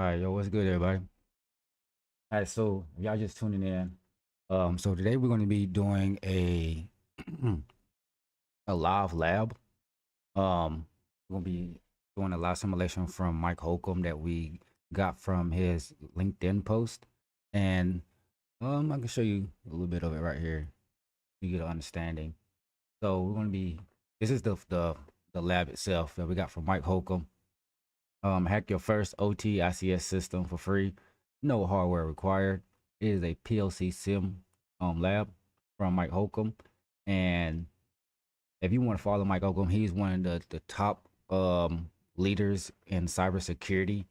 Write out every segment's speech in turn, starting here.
All right, yo, what's good, everybody? All right, so if y'all just tuning in. So today we're going to be doing a a live lab. We're going to be doing a live simulation from Mike Holcomb that we got from his LinkedIn post, and I can show you a little bit of it right here. You get an understanding. So we're going to be. This is the lab itself that we got from Mike Holcomb. Hack your first OT ICS system for free. No hardware required. It is a PLC sim lab from Mike Holcomb. And if you want to follow Mike Holcomb, he's one of the top leaders in cybersecurity,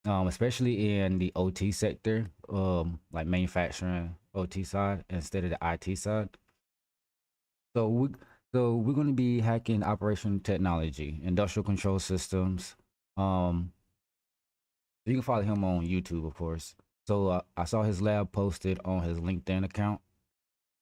especially in the OT sector, like manufacturing OT side instead of the IT side. So we we're going to be hacking operation technology, industrial control systems, um, you can follow him on YouTube, of course. So I saw his lab posted on his LinkedIn account.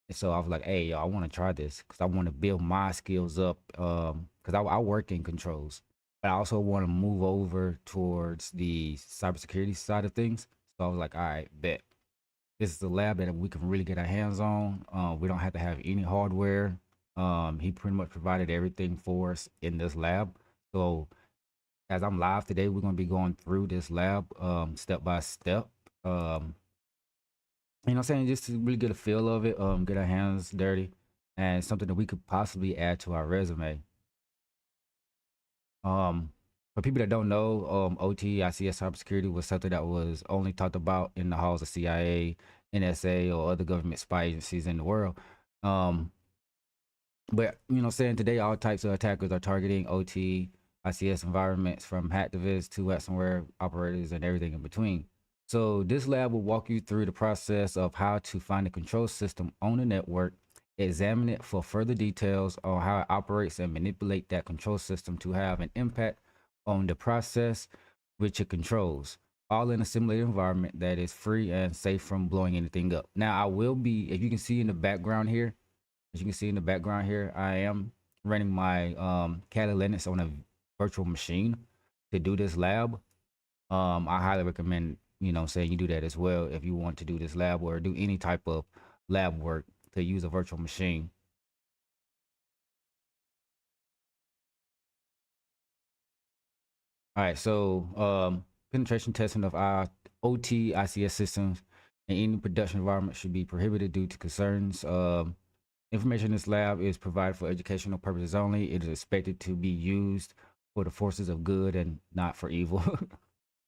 And so I was like, hey, yo, I want to try this because I want to build my skills up. Because I work in controls, but I also want to move over towards the cybersecurity side of things. So I was like, all right, bet. This is a lab that we can really get our hands on. We don't have to have any hardware. He pretty much provided everything for us in this lab. So as I'm live today, we're going to be going through this lab step by step. Um, you know what I'm saying? Just to really get a feel of it, get our hands dirty, and something that we could possibly add to our resume. Um, for people that don't know, OT, ICS cybersecurity was something that was only talked about in the halls of CIA, NSA, or other government spy agencies in the world. Um, but you know what I'm saying? Today, all types of attackers are targeting OT, ICS environments from hacktivists to ransomware operators and everything in between. So this lab will walk you through the process of how to find a control system on the network, examine it for further details on how it operates and manipulate that control system to have an impact on the process which it controls, all in a simulated environment that is free and safe from blowing anything up. Now, I will be, if you can see in the background here, as you can see in the background here, I am running my Kali Linux on a virtual machine to do this lab. I highly recommend, saying you do that as well if you want to do this lab or do any type of lab work to use a virtual machine. All right, so penetration testing of our OT ICS systems in any production environment should be prohibited due to concerns. Information in this lab is provided for educational purposes only. It is expected to be used for the forces of good and not for evil. All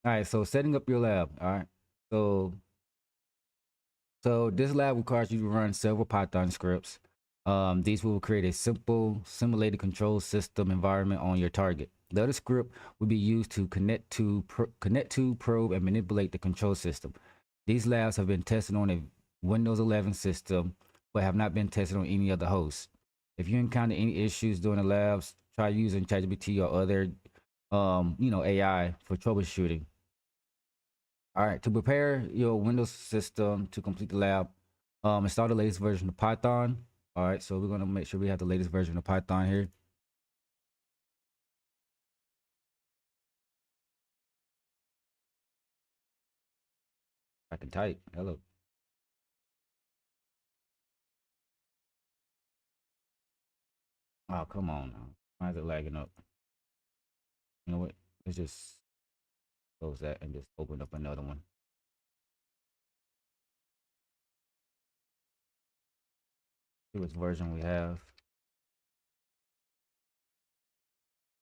right, so setting up your lab. All right, so this lab requires you to run several Python scripts. These will create a simple simulated control system environment on your target. The other script will be used to connect to, probe, and manipulate the control system. These labs have been tested on a Windows 11 system, but have not been tested on any other host. If you encounter any issues during the labs, try using ChatGPT or other, AI for troubleshooting. All right, to prepare your Windows system to complete the lab, install the latest version of Python. All right, so we're gonna make sure we have the latest version of Python here. I can type. Hello. Oh, come on now. Why is it lagging up? You know what? Let's just close that and just open up another one. See which version we have.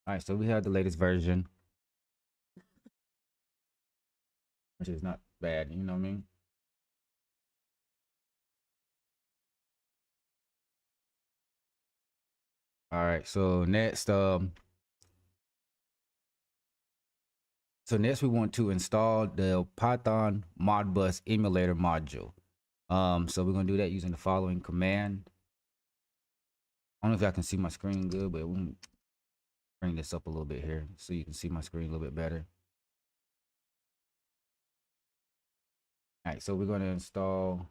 All right, so we have the latest version, which is not bad. You know what I mean? All right, so next, we want to install the Python Modbus emulator module. So we're gonna do that using the following command. I don't know if y'all can see my screen good, but we'll bring this up a little bit here so you can see my screen a little bit better. All right, so we're gonna install.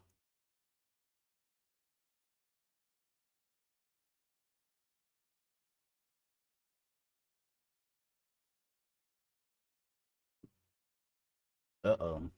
Uh-oh.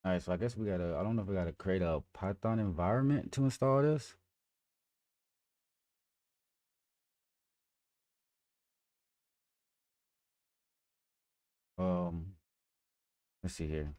All right, so I guess we gotta. I don't know if we gotta create a Python environment to install this. Um, let's see here.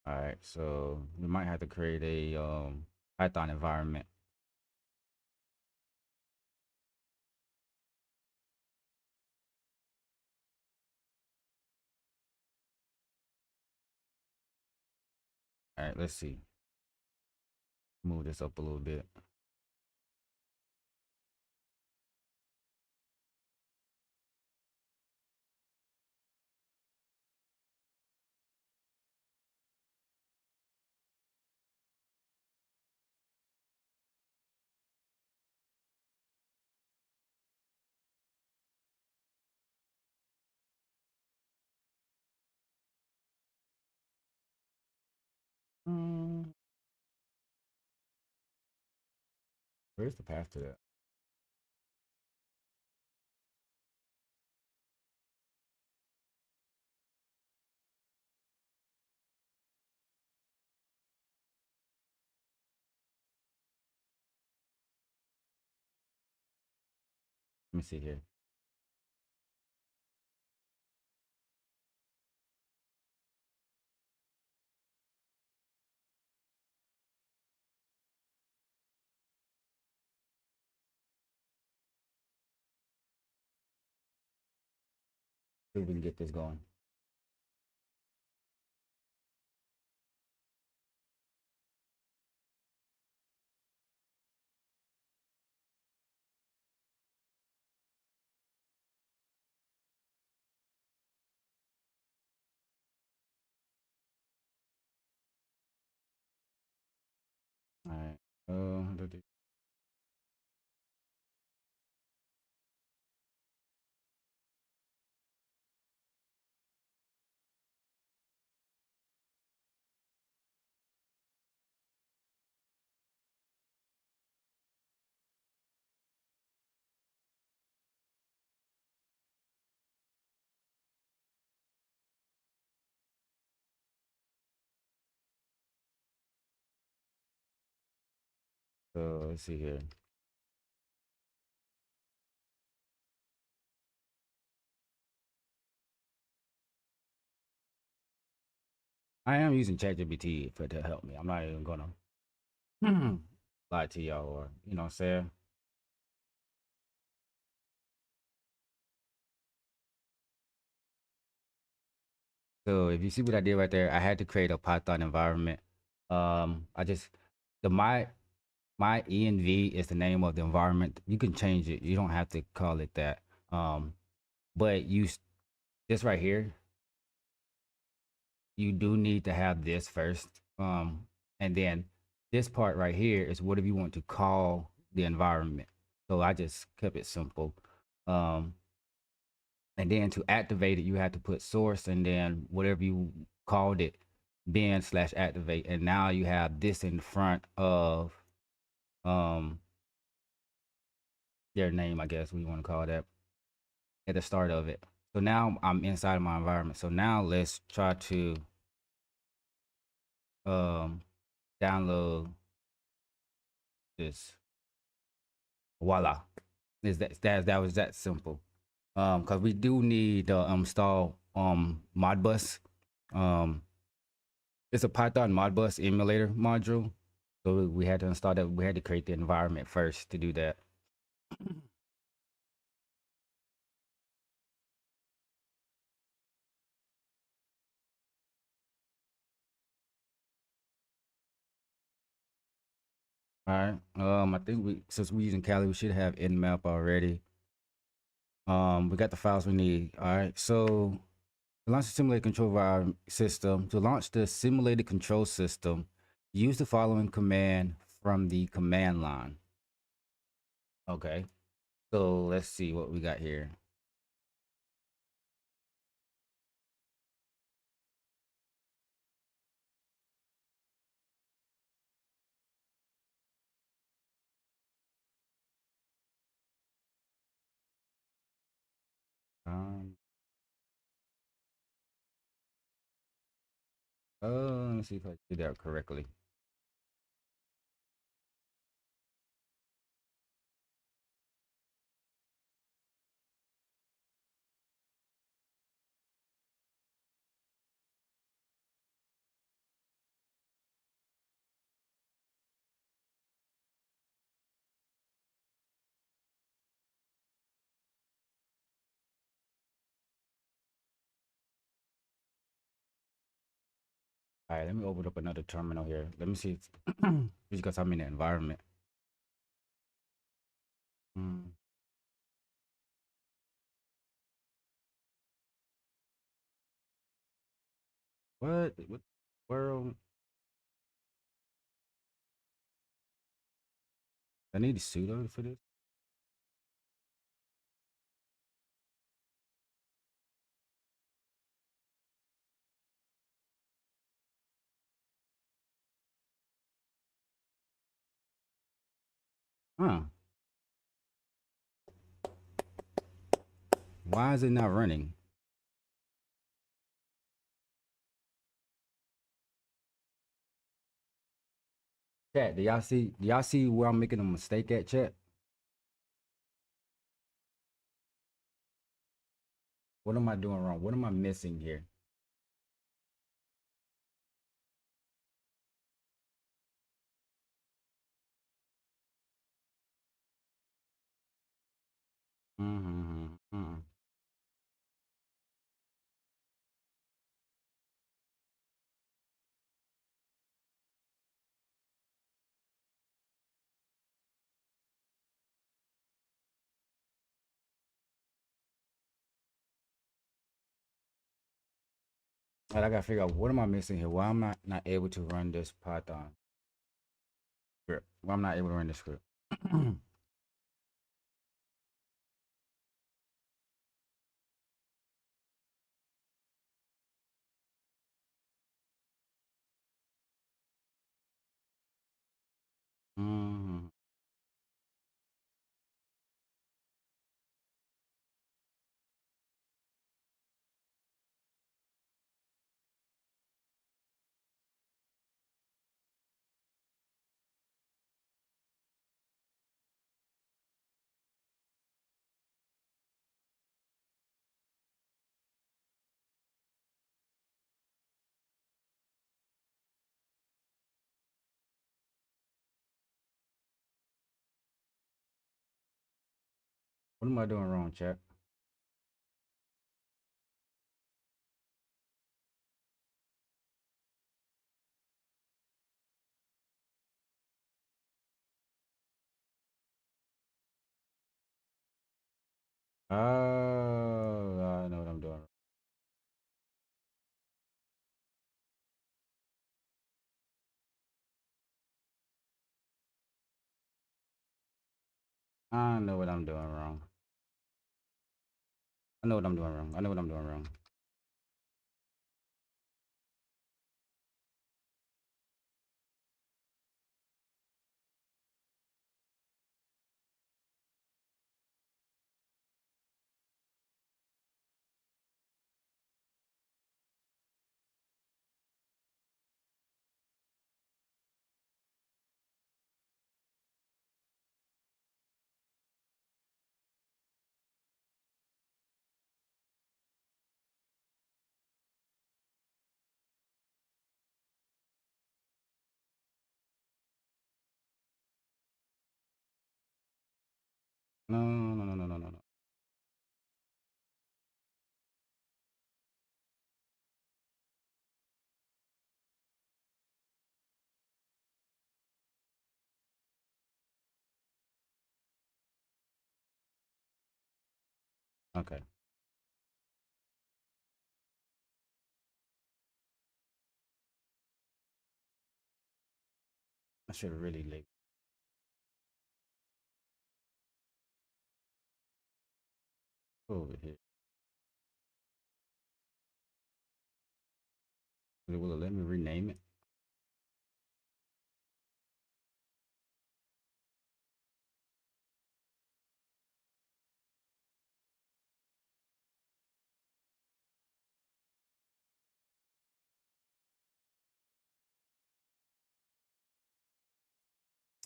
All right, so we might have to create a Python environment. All right, let's see. Move this up a little bit. Mm, where's the path to that? Let me see here. See if we can get this going. All right. Let's see here. I am using ChatGPT for to help me. I'm not even gonna lie to y'all, or you know what I'm saying. So if you see what I did right there, I had to create a Python environment. I just the my env is the name of the environment. You can change it. You don't have to call it that. But this right here, you do need to have this first. And then this part right here is whatever you want to call the environment. So I just kept it simple. Um, and then to activate it, you have to put source and then whatever you called it, bin/activate. And now you have this in front of um their name, I guess we want to call that, at the start of it. So now I'm inside of my environment. So now let's try to um download this. Voila. Is that was that simple. Because we do need to install Modbus. Um, it's a Python Modbus emulator module. So we had to install that. We had to create the environment first to do that. All right. I think since we're using Kali, we should have Nmap already. We got the files we need. All right. So to launch the simulated control of our system, to launch the simulated control system, use the following command from the command line. Okay. So let's see what we got here. Um, let me see if I did that correctly. All right, let me open up another terminal here. Let me see because I'm in the environment. Hmm. What? What world? I need a pseudo for this. Huh? Why is it not running? Chat, do y'all see? Do y'all see where I'm making a mistake at, chat? What am I doing wrong? What am I missing here? Mm-hmm. Mm-hmm. Right, I gotta figure out what am I missing here. Why am I not able to run this Python script? Why I'm not able to run this script? Mm-hmm. What am I doing wrong, chat? Oh, I know what I'm doing. I know what I'm doing wrong. I know what I'm doing wrong. I know what I'm doing wrong. No, no, no, no, no, no, no. Okay. I should have really like over here. Will it let me rename it?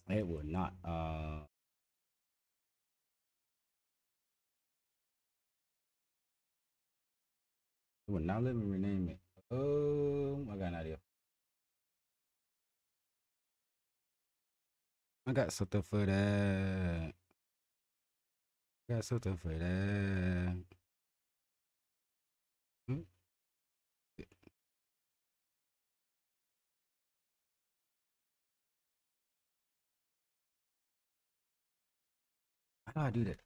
It will not. It will not let me rename it. I got an idea. I got something for that. Got something for that. Hmm? How do I do that?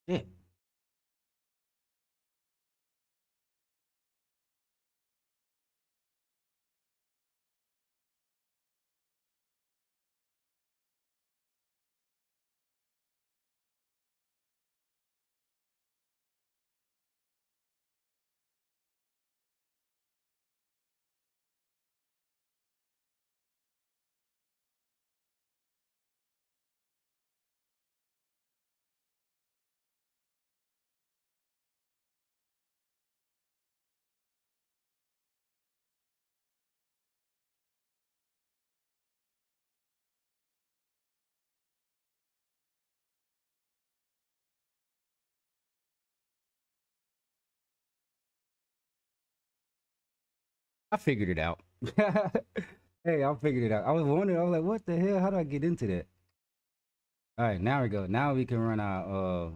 Yeah. I figured it out. Hey, I figured it out. I was wondering, I was like, what the hell? How do I get into that? All right, now we go. Now we can run our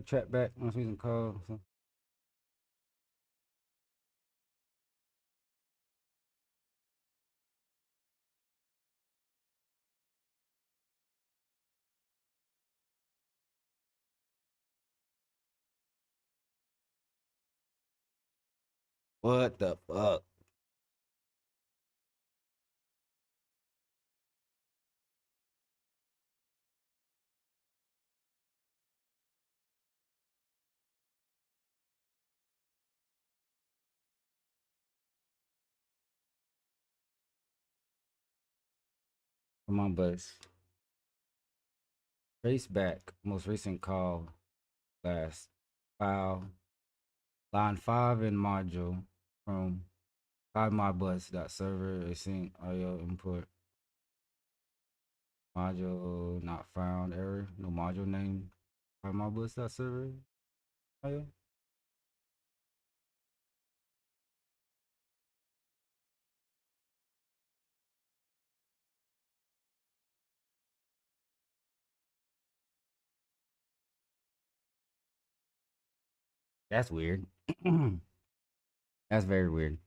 track back once we can call. So. What the fuck? Come on, bus. Trace back. Most recent call last file. Line 5 in module from server is sync audio input. Module not found error. No module name. Server audio. That's weird. That's very weird.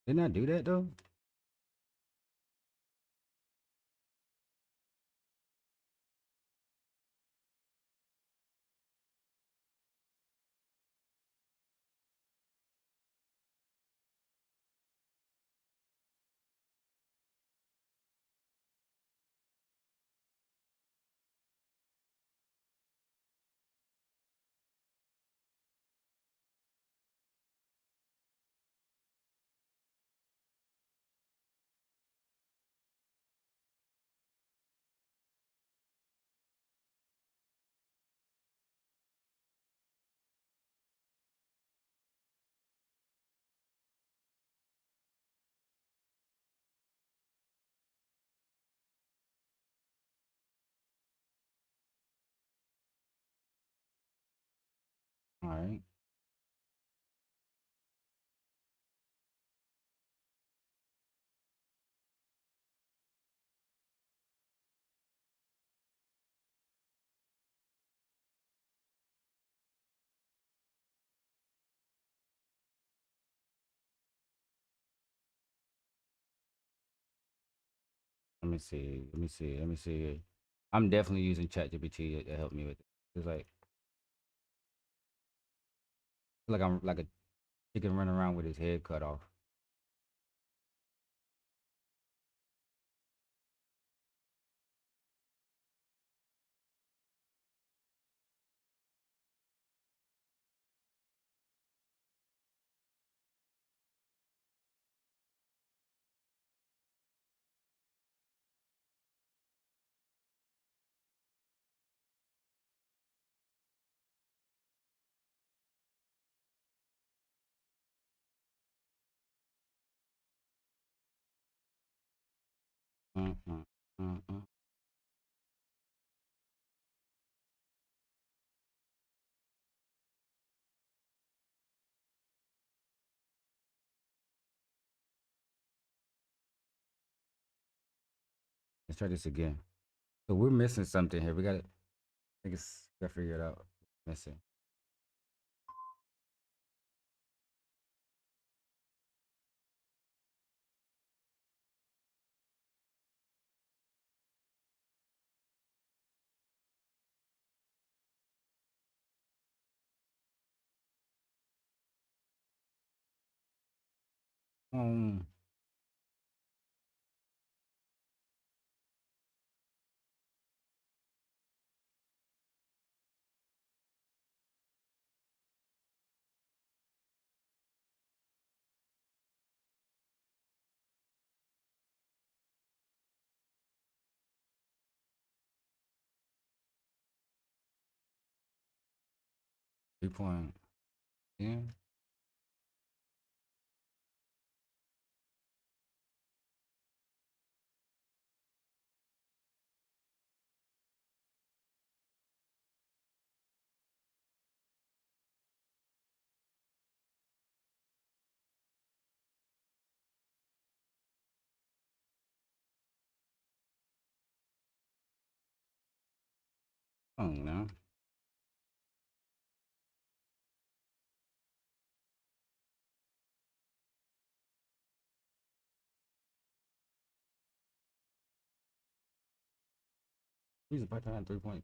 Didn't I do that though? All right. Let me see. Let me see. Let me see. I'm definitely using ChatGPT to help me with it. It's like I'm like a chicken running around with his head cut off. Mm-mm, mm-mm. Let's try this again. So we're missing something here. We got to, I think it's, got to figure it out. Missing. Um, three point. Yeah. Oh no. He's a part-time 3.3.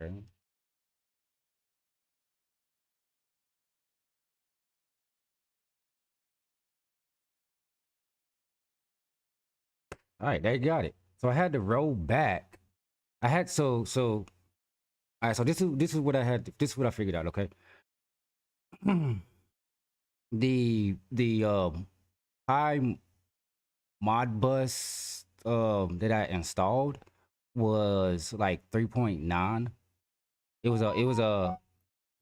Okay. All right, they got it. So I had to roll back. I had so. All right, so this is what I had. This is what I figured out. Okay. The high Modbus that I installed was like 3.9. It was a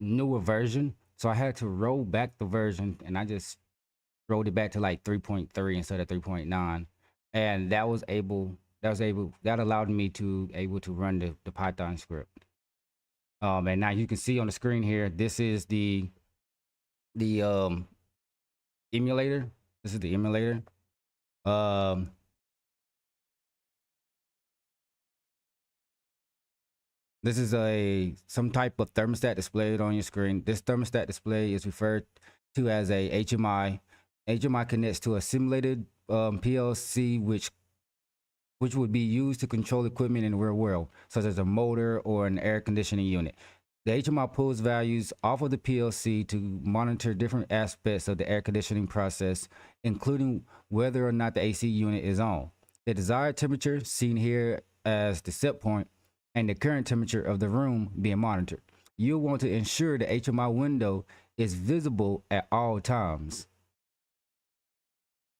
newer version, so I had to roll back the version, and I just rolled it back to like 3.3 instead of 3.9, and that allowed me to able to run the Python script. And now you can see on the screen here, this is the emulator. This is the emulator. Um, this is some type of thermostat displayed on your screen. This thermostat display is referred to as a HMI. HMI connects to a simulated PLC, which would be used to control equipment in the real world, such as a motor or an air conditioning unit. The HMI pulls values off of the PLC to monitor different aspects of the air conditioning process, including whether or not the AC unit is on, the desired temperature, seen here as the set point, and the current temperature of the room being monitored. You'll want to ensure the HMI window is visible at all times.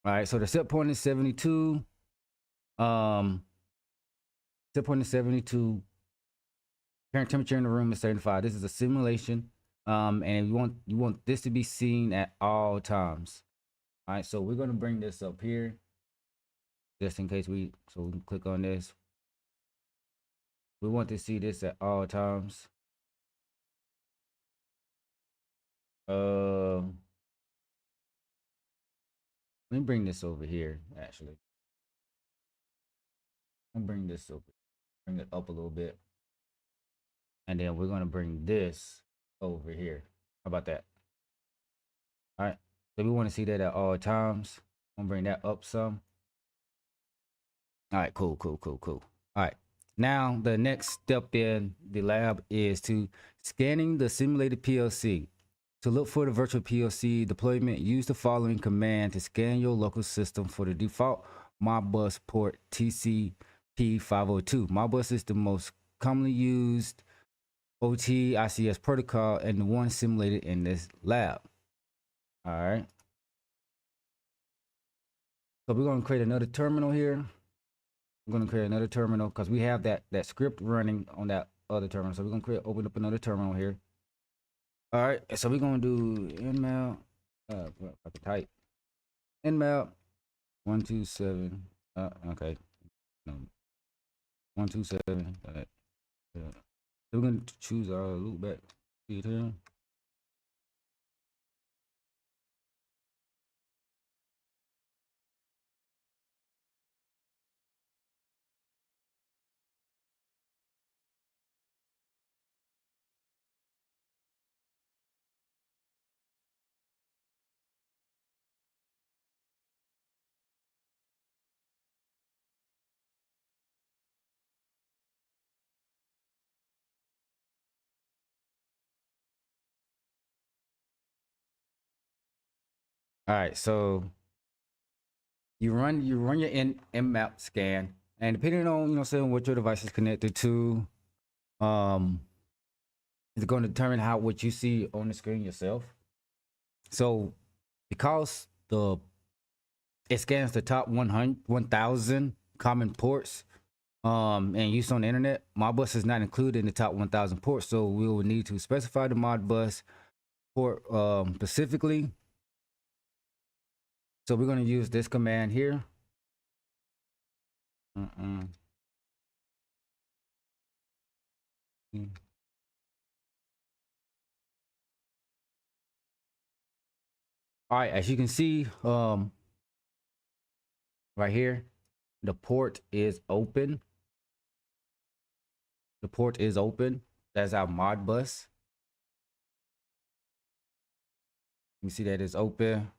All right, so the set point is 72. Set point is 72. Current temperature in the room is 75. This is a simulation. And you want this to be seen at all times. All right, so we're gonna bring this up here, just in case we can click on this. We want to see this at all times. Let me bring this over here. Actually, I'm bring this over, bring it up a little bit, and then we're gonna bring this over here. How about that? All right. So we want to see that at all times. I'm gonna bring that up some. All right, cool. All right. Now the next step in the lab is to scanning the simulated PLC. To look for the virtual PLC deployment, use the following command to scan your local system for the default Modbus port TCP502. Modbus is the most commonly used OT ICS protocol and the one simulated in this lab. All right. So we're going to create another terminal here. I'm going to create another terminal because we have that script running on that other terminal. So we're going to open up another terminal here. All right. So we're going to do nmap. I can type nmap 127. Okay. No, 127. So we're going to choose our loopback. See it here. All right. So you run your nmap scan, and depending on saying what your device is connected to, it's going to determine what you see on the screen yourself. So because it scans the top 1,000 common ports and use on the internet, Modbus is not included in the top 1,000 ports, so we will need to specify the Modbus port specifically. So we're going to use this command here. All right, as you can see, right here, the port is open. The port is open. That's our Modbus. You see that it's open.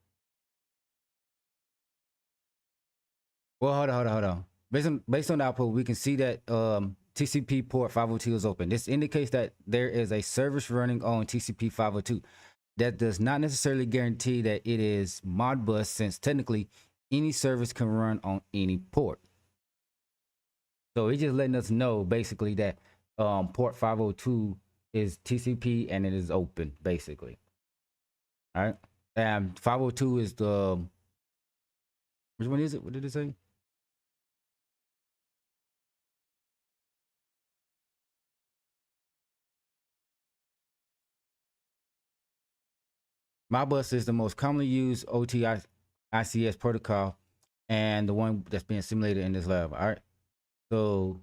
Well, hold on. Based on the output, we can see that TCP port 502 is open. This indicates that there is a service running on TCP 502. That does not necessarily guarantee that it is Modbus, since technically any service can run on any port. So it's just letting us know basically that port 502 is TCP and it is open, basically. All right. And 502 is which one is it? What did it say? Modbus is the most commonly used OT ICS protocol and the one that's being simulated in this lab. All right. So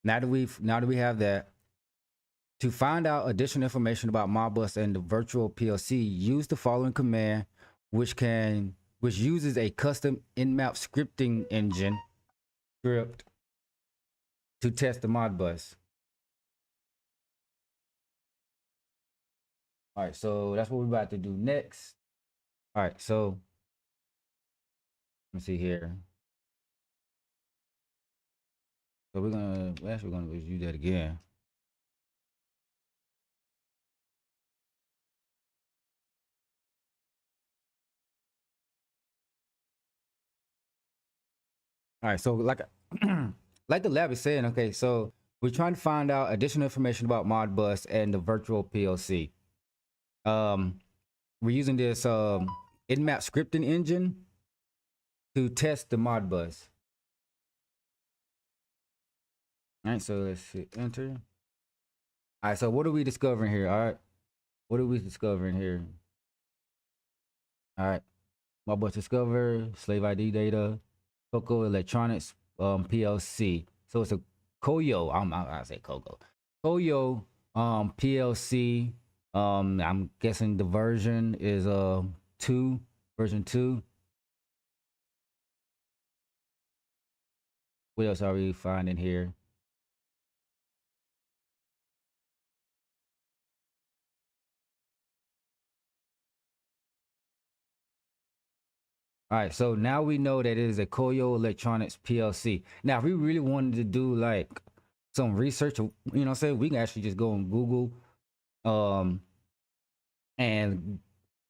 now that we have that, to find out additional information about Modbus and the virtual PLC, use the following command, which uses a custom Nmap scripting engine script to test the Modbus. All right, so that's what we're about to do next. All right, so let me see here. So we're gonna review that again. All right, so like like the lab is saying, okay, so we're trying to find out additional information about Modbus and the virtual PLC. We're using this Nmap scripting engine to test the Modbus. All right, so let's hit enter. All right, so what are we discovering here? All right, what are we discovering here? All right, Modbus discover, slave ID data, Coco Electronics PLC. So it's a Koyo. I say Coco. Koyo PLC. I'm guessing the version is version 2. What else are we finding here? All right, so now we know that it is a Koyo Electronics PLC. Now, if we really wanted to do like some research, you know what I'm saying, we can actually just go on Google, and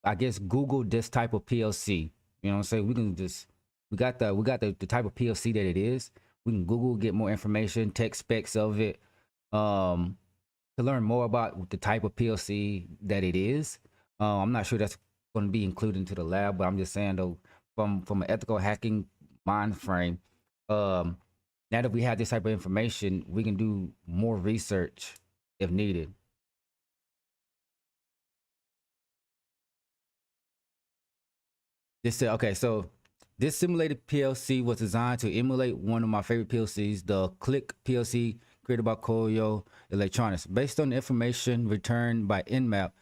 I guess Google this type of PLC. You know what I'm saying? We can just we got the type of PLC that it is. We can Google, get more information, tech specs of it, to learn more about the type of PLC that it is. I'm not sure that's going to be included into the lab, but I'm just saying though, from an ethical hacking mind frame, now that we have this type of information, we can do more research if needed. Okay, so this simulated PLC was designed to emulate one of my favorite PLCs, the Click PLC created by Koyo Electronics. Based on the information returned by Nmap,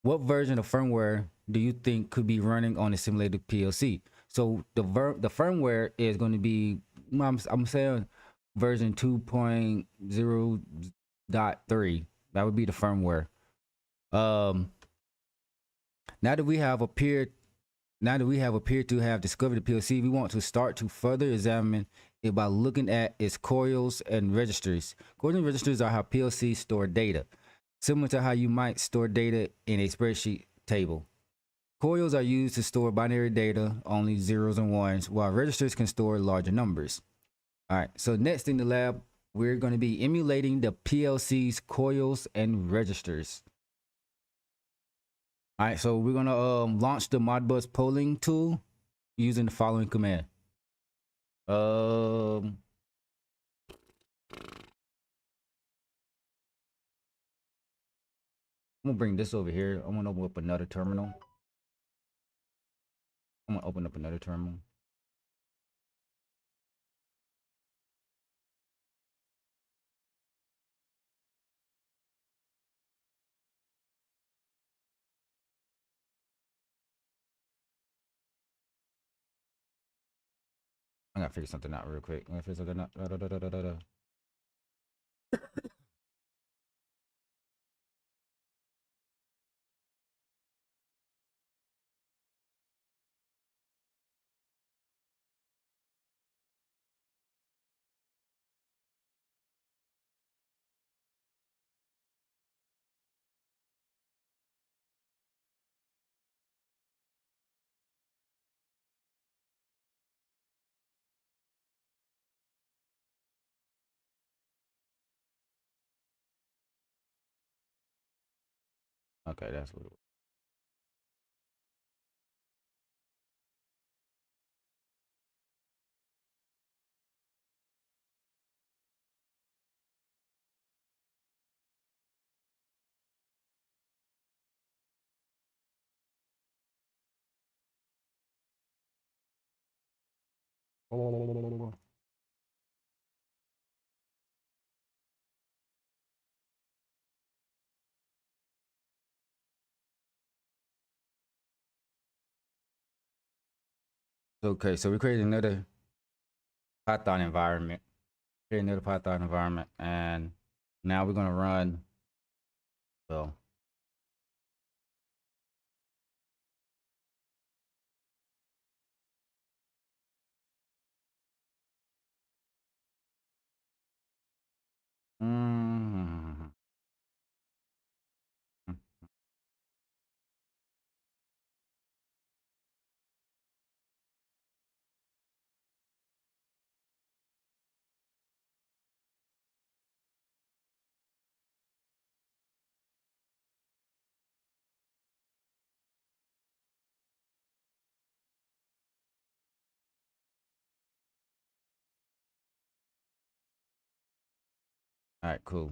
what version of firmware do you think could be running on a simulated PLC? So the firmware is going to be, I'm saying version 2.0.3. That would be the firmware. Um, now that we have appeared to have discovered the PLC, we want to start to further examine it by looking at its coils and registers. Coils and registers are how PLCs store data, similar to how you might store data in a spreadsheet table. Coils are used to store binary data, only zeros and ones, while registers can store larger numbers. All right, so next in the lab, we're going to be emulating the PLC's coils and registers. All right, so we're gonna launch the Modbus polling tool using the following command. I'm gonna bring this over here. I'm gonna open up another terminal. I'm gonna open up another terminal. I gotta figure something out real quick. I gotta figure something out. Okay, that's what it was. Okay, so we created another Python environment. Create another Python environment, and now we're gonna run. Well, mm, all right, cool.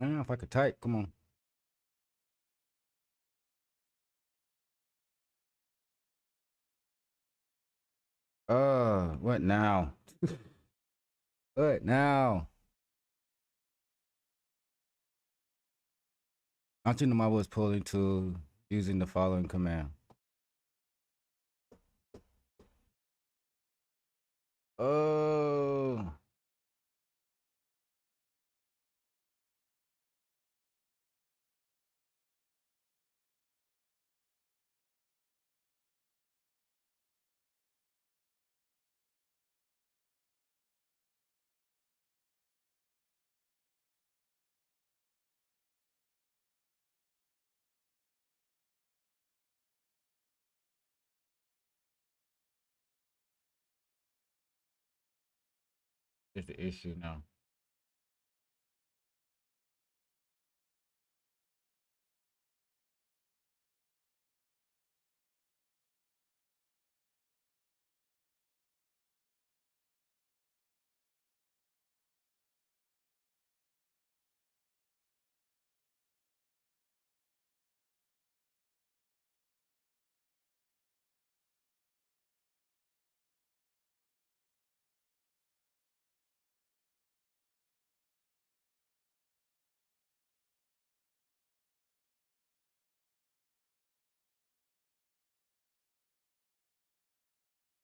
If I could type, come on. What now? What now? Aren't you know I was pulling to using the following command? Oh, it's the issue now.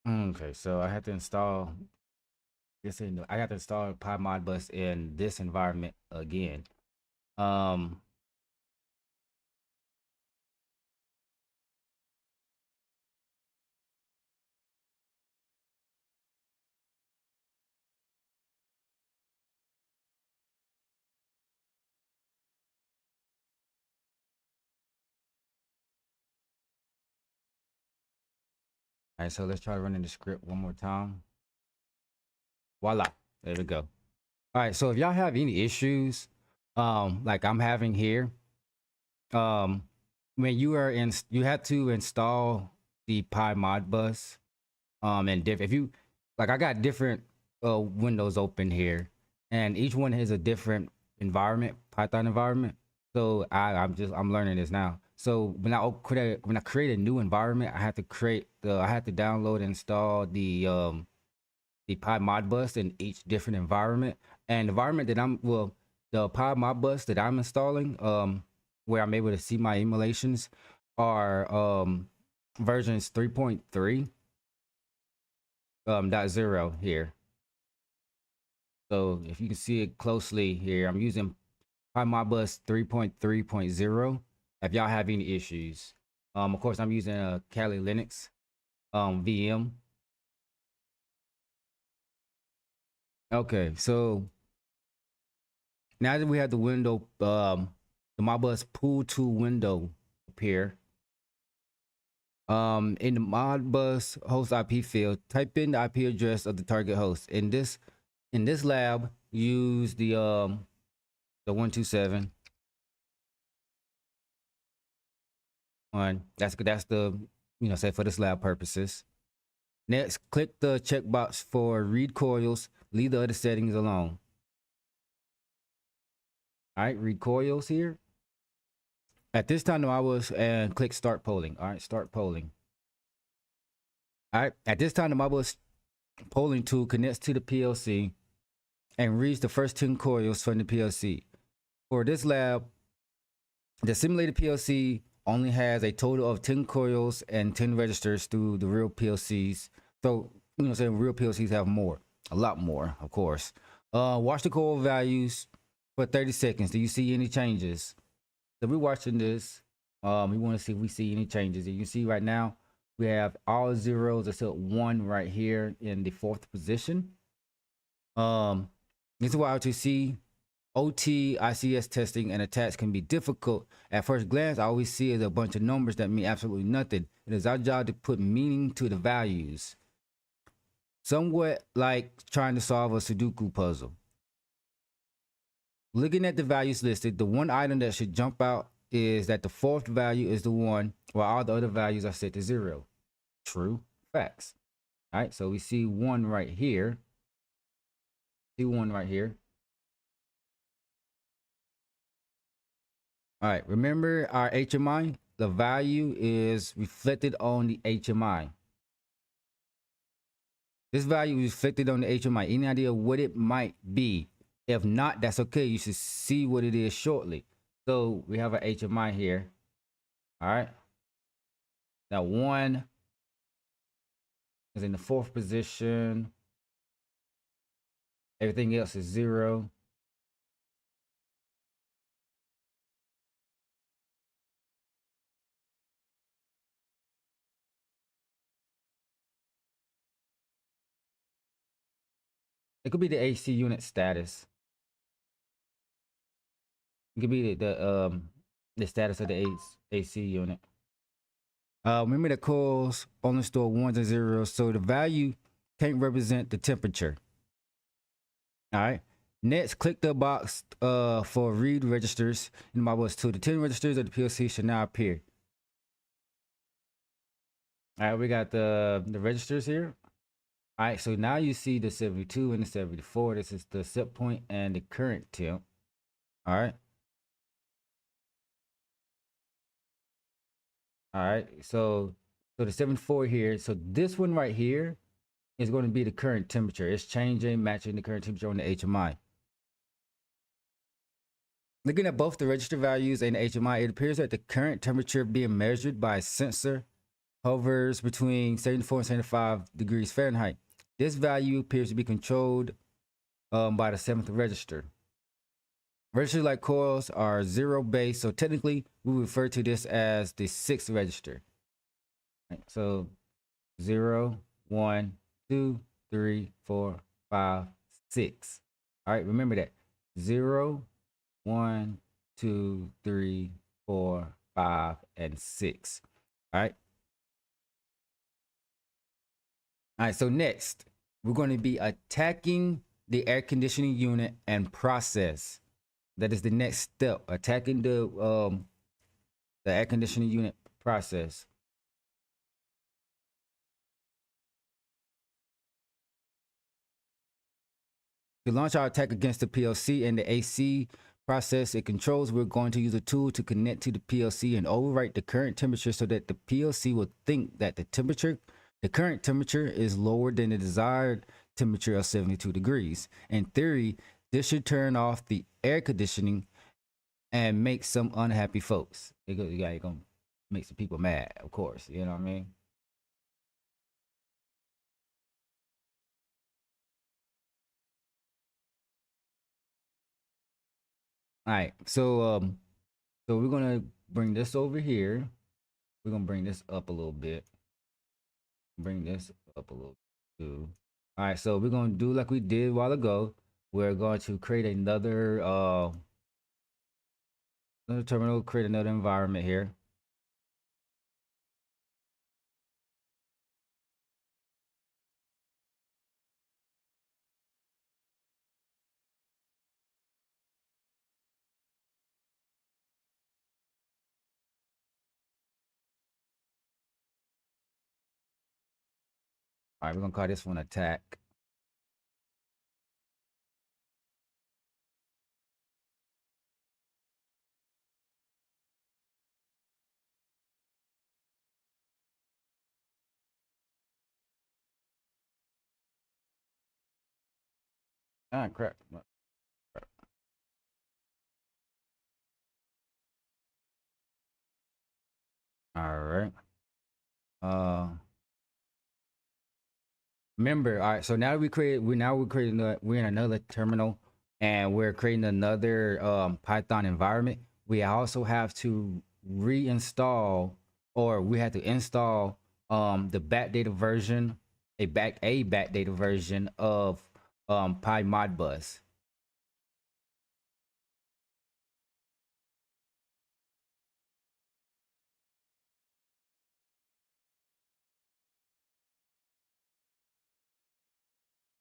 Okay, so I had to install this in. I got to install PyModBus in this environment again. Um, all right, so let's try running the script one more time. Voila, there we go. All right, so if y'all have any issues, like I'm having here, um, when you are in, you have to install the PyModBus. And if you like, I got different windows open here, and each one has a different environment, Python environment. So I'm learning this now. So when I create a new environment, I have to download and install the PyModBus in each different environment. And the environment that the PyModBus that I'm installing, where I'm able to see my emulations, are versions 3.3 dot zero here. So if you can see it closely here, I'm using PyModBus 3.3.0. If y'all have any issues, of course I'm using a Kali Linux VM. Okay, so now that we have the window, the Modbus pool tool window appear. In the Modbus host IP field, type in the IP address of the target host. In this lab, use the 127 one. That's the say for this lab purposes. Next, click the checkbox for read coils. Leave the other settings alone. All right, read coils here. At this time, I was and click start polling. All right, start polling. All right, at this time, the mobile polling tool connects to the PLC and reads the first 10 coils from the PLC. For this lab, the simulated PLC only has a total of 10 coils and 10 registers through the real PLCs. So, real PLCs have more, a lot more, of course. Watch the coil values for 30 seconds. Do you see any changes? So we're watching this. We want to see if we see any changes. You can see right now, we have all zeros except one right here in the 4th position. This is why to see OT, ICS testing, and attacks can be difficult. At first glance, I always see it as a bunch of numbers that mean absolutely nothing. It is our job to put meaning to the values. Somewhat like trying to solve a Sudoku puzzle. Looking at the values listed, the one item that should jump out is that the 4th value is the one, while all the other values are set to 0. True facts. All right, so we see 1 right here. See 1 right here. All right, remember our HMI? The value is reflected on the HMI. This value is reflected on the HMI. Any idea what it might be? If not, that's okay. You should see what it is shortly. So we have an HMI here. All right. Now 1 is in the 4th position. Everything else is 0. It could be the AC unit status. It could be the status of the AC unit. Remember that coils only store 1s and 0s, so the value can't represent the temperature. All right. Next, click the box for read registers in my bus 2. The 10 registers of the PLC should now appear. All right, we got the registers here. All right, so now you see the 72 and the 74. This is the set point and the current temp. All right. All right, so the 74 here. So this one right here is going to be the current temperature. It's changing, matching the current temperature on the HMI. Looking at both the register values and the HMI, it appears that the current temperature being measured by a sensor hovers between 74 and 75 degrees Fahrenheit. This value appears to be controlled by the 7th register. Registers like coils are 0 base, so technically we refer to this as the 6th register. Right, so 0, 1, 2, 3, 4, 5, 6. All right, remember that. 0, 1, 2, 3, 4, 5, and 6. All right. All right, so next, we're going to be attacking the air conditioning unit and process. That is the next step, attacking the air conditioning unit process. To launch our attack against the PLC and the AC process it controls, we're going to use a tool to connect to the PLC and overwrite the current temperature so that the PLC will think that the current temperature is lower than the desired temperature of 72 degrees. In theory, this should turn off the air conditioning and make some unhappy folks. You're going to make some people mad, of course. You know what I mean? All right. So we're going to bring this over here. We're going to bring this up a little bit. Bring this up a little too. All right, so we're going to do like we did a while ago. We're going to create another terminal, create another environment here. All right, we're gonna call this one attack. Ah, crap. All right. Uh, Remember, all right. So now we're creating we're in another terminal, and we're creating another Python environment. We also have to reinstall, or we have to install the backdata version, a backdata version of PyModBus.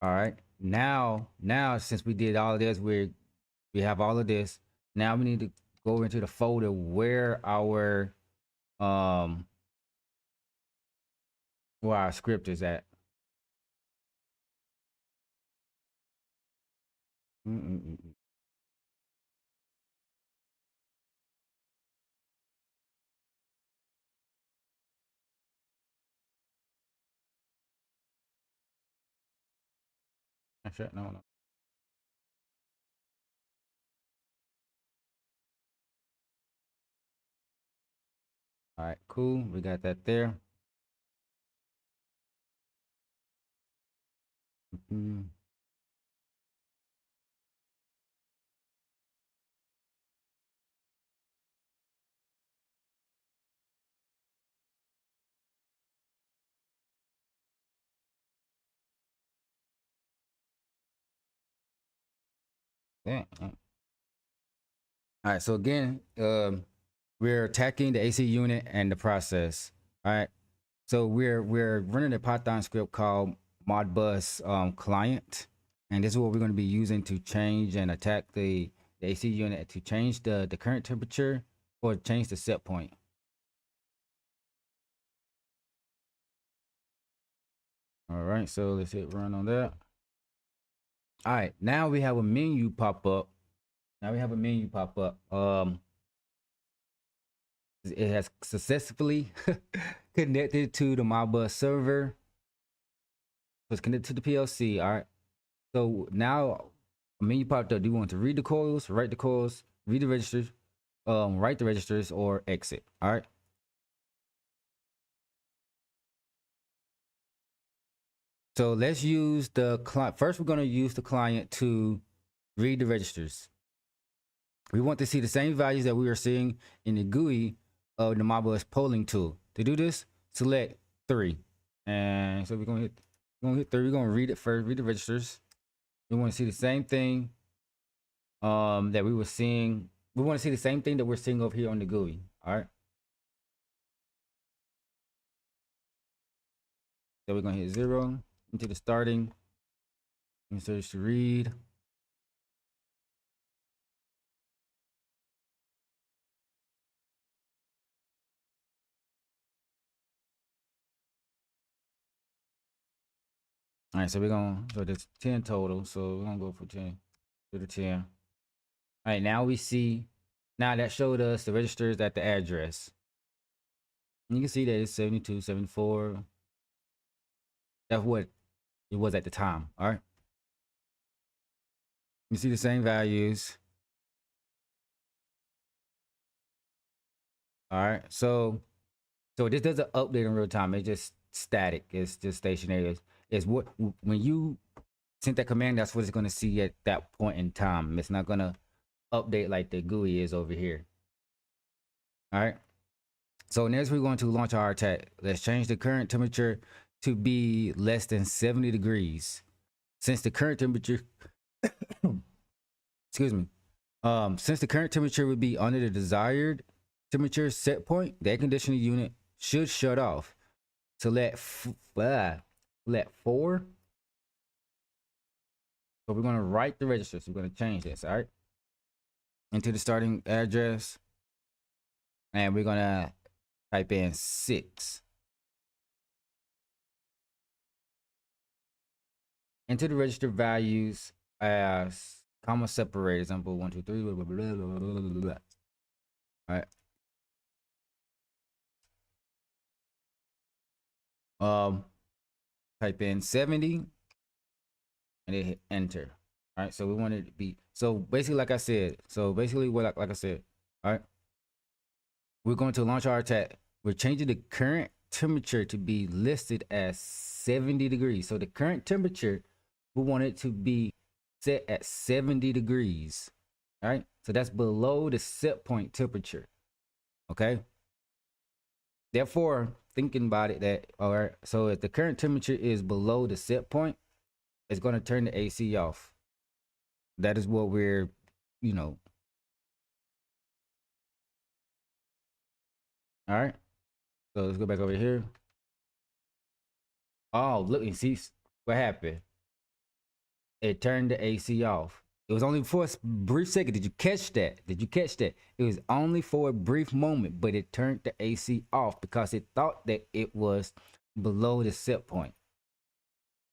All right. Now since we did all of this, we have all of this. Now we need to go into the folder um where our script is at. Mm-mm-mm. Shit, no, no. All right, cool. We got that there. Mm, yeah. All right. So again, we're attacking the AC unit and the process. All right. So we're running a Python script called Modbus client, and this is what we're going to be using to change and attack the AC unit to change the current temperature or change the set point. All right. So let's hit run on that. All right. Now we have a menu pop up. Now we have a menu pop up. It has successfully connected to the Modbus server. So it's connected to the PLC. All right. So now a menu popped up. Do you want to read the coils, write the coils, read the registers, write the registers, or exit? All right. So let's use the client. First, we're going to use the client to read the registers. We want to see the same values that we are seeing in the GUI of the Modbus polling tool. To do this, select 3. And so we're going to hit 3. We're going to read it first, read the registers. We want to see the same thing that we were seeing. We want to see the same thing that we're seeing over here on the GUI. All right. So we're going to hit 0 into the starting. Search to read. All right, so we're going to, so there's 10 total. So we're going to go for 10 to the 10. All right, now we see, now that showed us the registers at the address. And you can see that it's 72, 74. That's what it was at the time. All right. You see the same values. All right. So this doesn't update in real time. It's just static. It's just stationary. It's what when you send that command, that's what it's gonna see at that point in time. It's not gonna update like the GUI is over here. All right. So next we're going to launch our attack. Let's change the current temperature to be less than 70 degrees. Since the current temperature, excuse me, since the current temperature would be under the desired temperature set point, the air conditioning unit should shut off. So let 4. So we're going to write the register. So we're going to change this, all right, into the starting address. And we're going to type in 6. Enter the register values as comma separated. Example 1, 2, 3. Blah, blah, blah, blah, blah, blah, blah. All right. Type in 70 and then hit enter. All right. So we want it to be, so basically, like I said, like I said, all right, we're going to launch our attack. We're changing the current temperature to be listed as 70 degrees. So the current temperature, we want it to be set at 70 degrees. All right. So that's below the set point temperature. Okay. Therefore, thinking about it, that all right, so if the current temperature is below the set point, it's going to turn the AC off. That is what we're, you know. All right. So let's go back over here. Oh, look and see what happened. It turned the AC off. It was only for a brief second. Did you catch that? Did you catch that? It was only for a brief moment, but it turned the AC off because it thought that it was below the set point.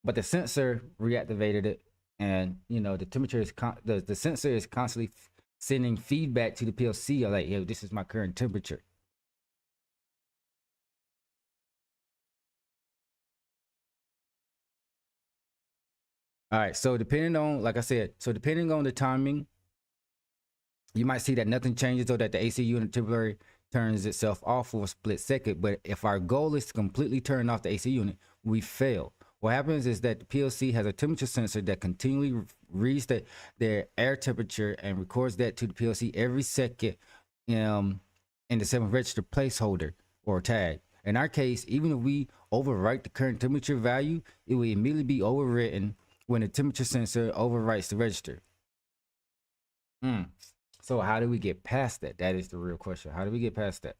But the sensor reactivated it, and you know the temperature is the sensor is constantly sending feedback to the PLC, like, yo, this is my current temperature. All right, so depending on, like I said, so depending on the timing, you might see that nothing changes or that the AC unit temporarily turns itself off for a split second. But if our goal is to completely turn off the AC unit, we fail. What happens is that the PLC has a temperature sensor that continually reads their air temperature and records that to the PLC every second in the 7th register placeholder or tag. In our case, even if we overwrite the current temperature value, it will immediately be overwritten when the temperature sensor overwrites the register. So how do we get past that? That is the real question. How do we get past that?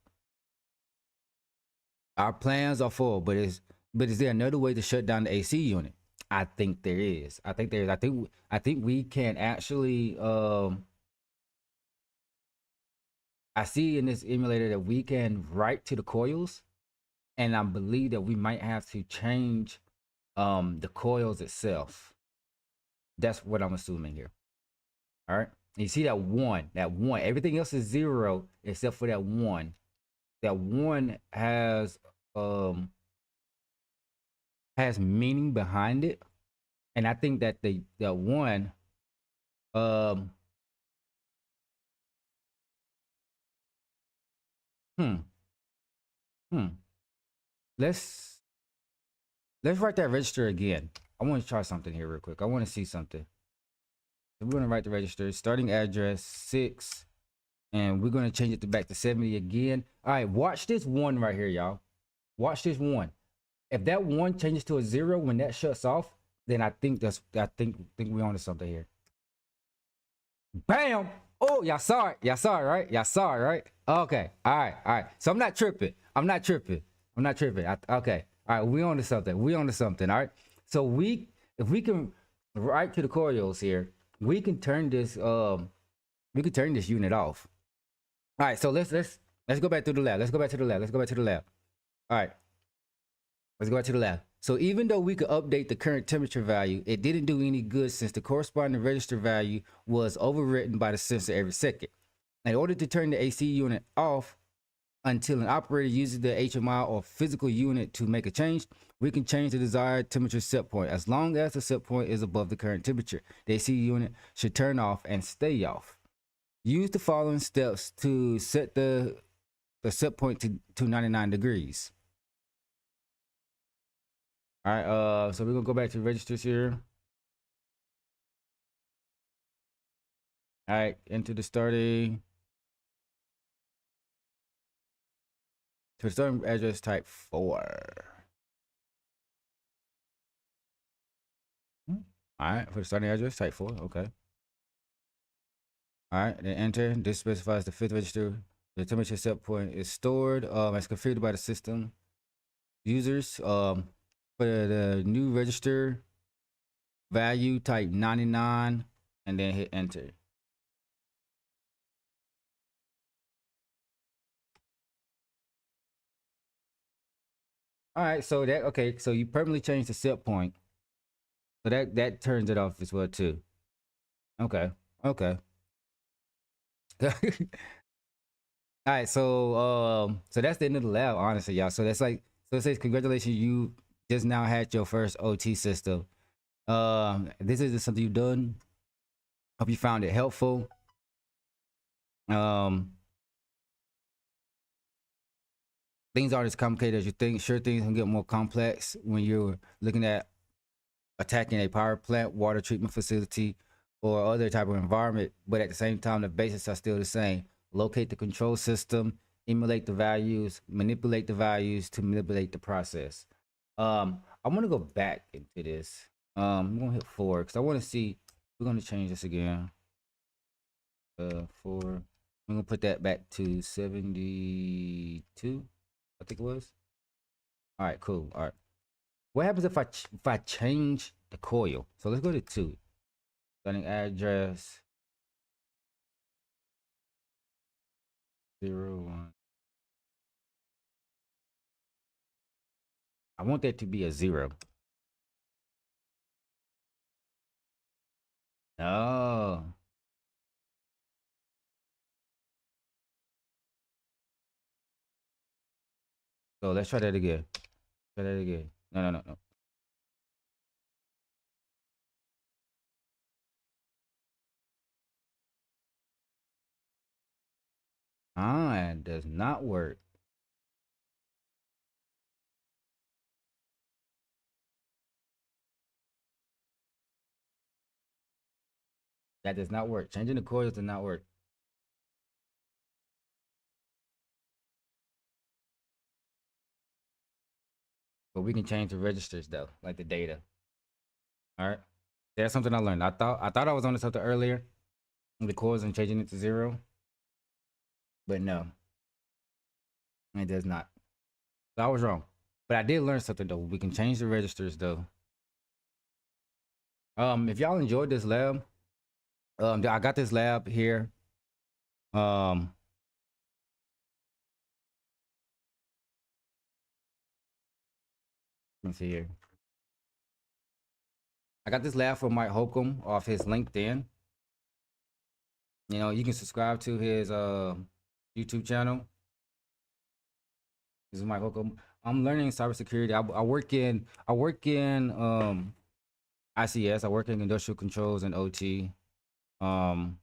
Our plans are full, but is there another way to shut down the AC unit? I think there is. I think there is. I think we can actually I see in this emulator that we can write to the coils, and I believe that we might have to change the coils itself. That's what I'm assuming here. All right. You see that one, everything else is 0 except for that one. That one has meaning behind it, and I think that the one um hmm hmm let's write that register again. I want to try something here real quick. I want to see something. So we're going to write the register starting address 6, and we're going to change it to back to 70 again. All right, watch this one right here, y'all. Watch this one. If that one changes to a 0 when that shuts off, then I think we're onto something here. Bam! Oh, y'all saw it. Y'all saw it, right? Y'all saw it, right? Okay. All right. All right. So I'm not tripping. Okay. All right. We onto something. All right. So if we can write to the coils here, we can turn this unit off. All right. So let's go back to the lab. Let's go back to the lab. All right. Let's go back to the lab. So even though we could update the current temperature value, it didn't do any good since the corresponding register value was overwritten by the sensor every second. In order to turn the AC unit off until an operator uses the HMI or physical unit to make a change, we can change the desired temperature set point. As long as the set point is above the current temperature, the AC unit should turn off and stay off. Use the following steps to set the set point to 99 degrees. All right, so we're gonna go back to registers here. All right, enter the starting address type 4. All right, for the starting address type 4, okay. All right, then enter. This specifies the 5th register. The temperature set point is stored as configured by the system users. For the new register value, type 99 and then hit enter. All right, so so you permanently changed the set point. So that turns it off as well too. Okay. Okay. All right. So that's the end of the lab, honestly, y'all. So that's like so it says congratulations, you just now had your first OT system. This is something you've done. Hope you found it helpful. Um, things aren't as complicated as you think. Sure, things can get more complex when you're looking at attacking a power plant, water treatment facility, or other type of environment. But at the same time, the basics are still the same. Locate the control system, emulate the values, manipulate the values to manipulate the process. I want to go back into this. I'm gonna hit 4 because I want to see. We're gonna change this again. 4. I'm gonna put that back to 72. I think it was. All right, cool. All right. What happens if I change the coil? So let's go to 2. Setting address 0 1. I want that to be a 0. Oh. So let's try that again. Try that again. No, no, no, no. Ah, it does not work. That does not work. Changing the coils does not work. But we can change the registers though, like the data. All right. That's something I learned. I thought I was on something earlier. The coils and changing it to 0, but no, it does not. So I was wrong. But I did learn something though. We can change the registers though. If y'all enjoyed this lab, I got this lab here. Um, let me see here. I got this lab from Mike Holcomb off his LinkedIn. You know, you can subscribe to his YouTube channel. This is Mike Holcomb. I'm learning cybersecurity. I work in ICS. I work in industrial controls and OT. Um,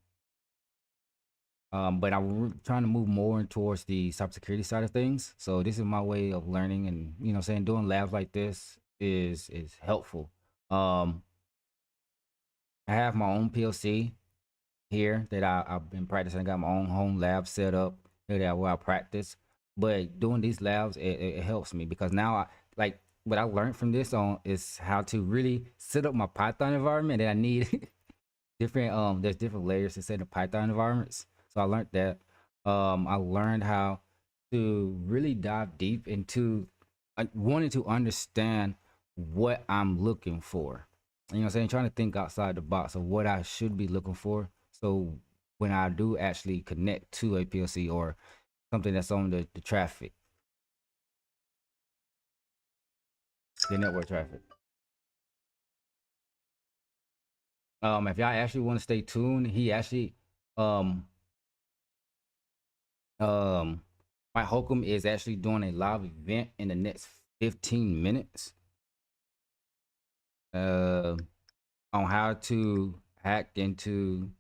but I'm trying to move more towards the cybersecurity side of things. So this is my way of learning, and saying doing labs like this is helpful. Um, I have my own PLC here that I've been practicing. I got my own home lab set up here that where I practice. But doing these labs, it helps me because now like what I learned from this on is how to really set up my Python environment that I need. There's different layers to set up Python environments. So I learned that. I learned how to really dive deep into wanting to understand what I'm looking for. You know what I'm saying? Trying to think outside the box of what I should be looking for. So when I do actually connect to a PLC or something that's on the traffic, the network traffic. If y'all actually want to stay tuned, he actually um um Mike Holcomb is actually doing a live event in the next 15 minutes uh on how to hack into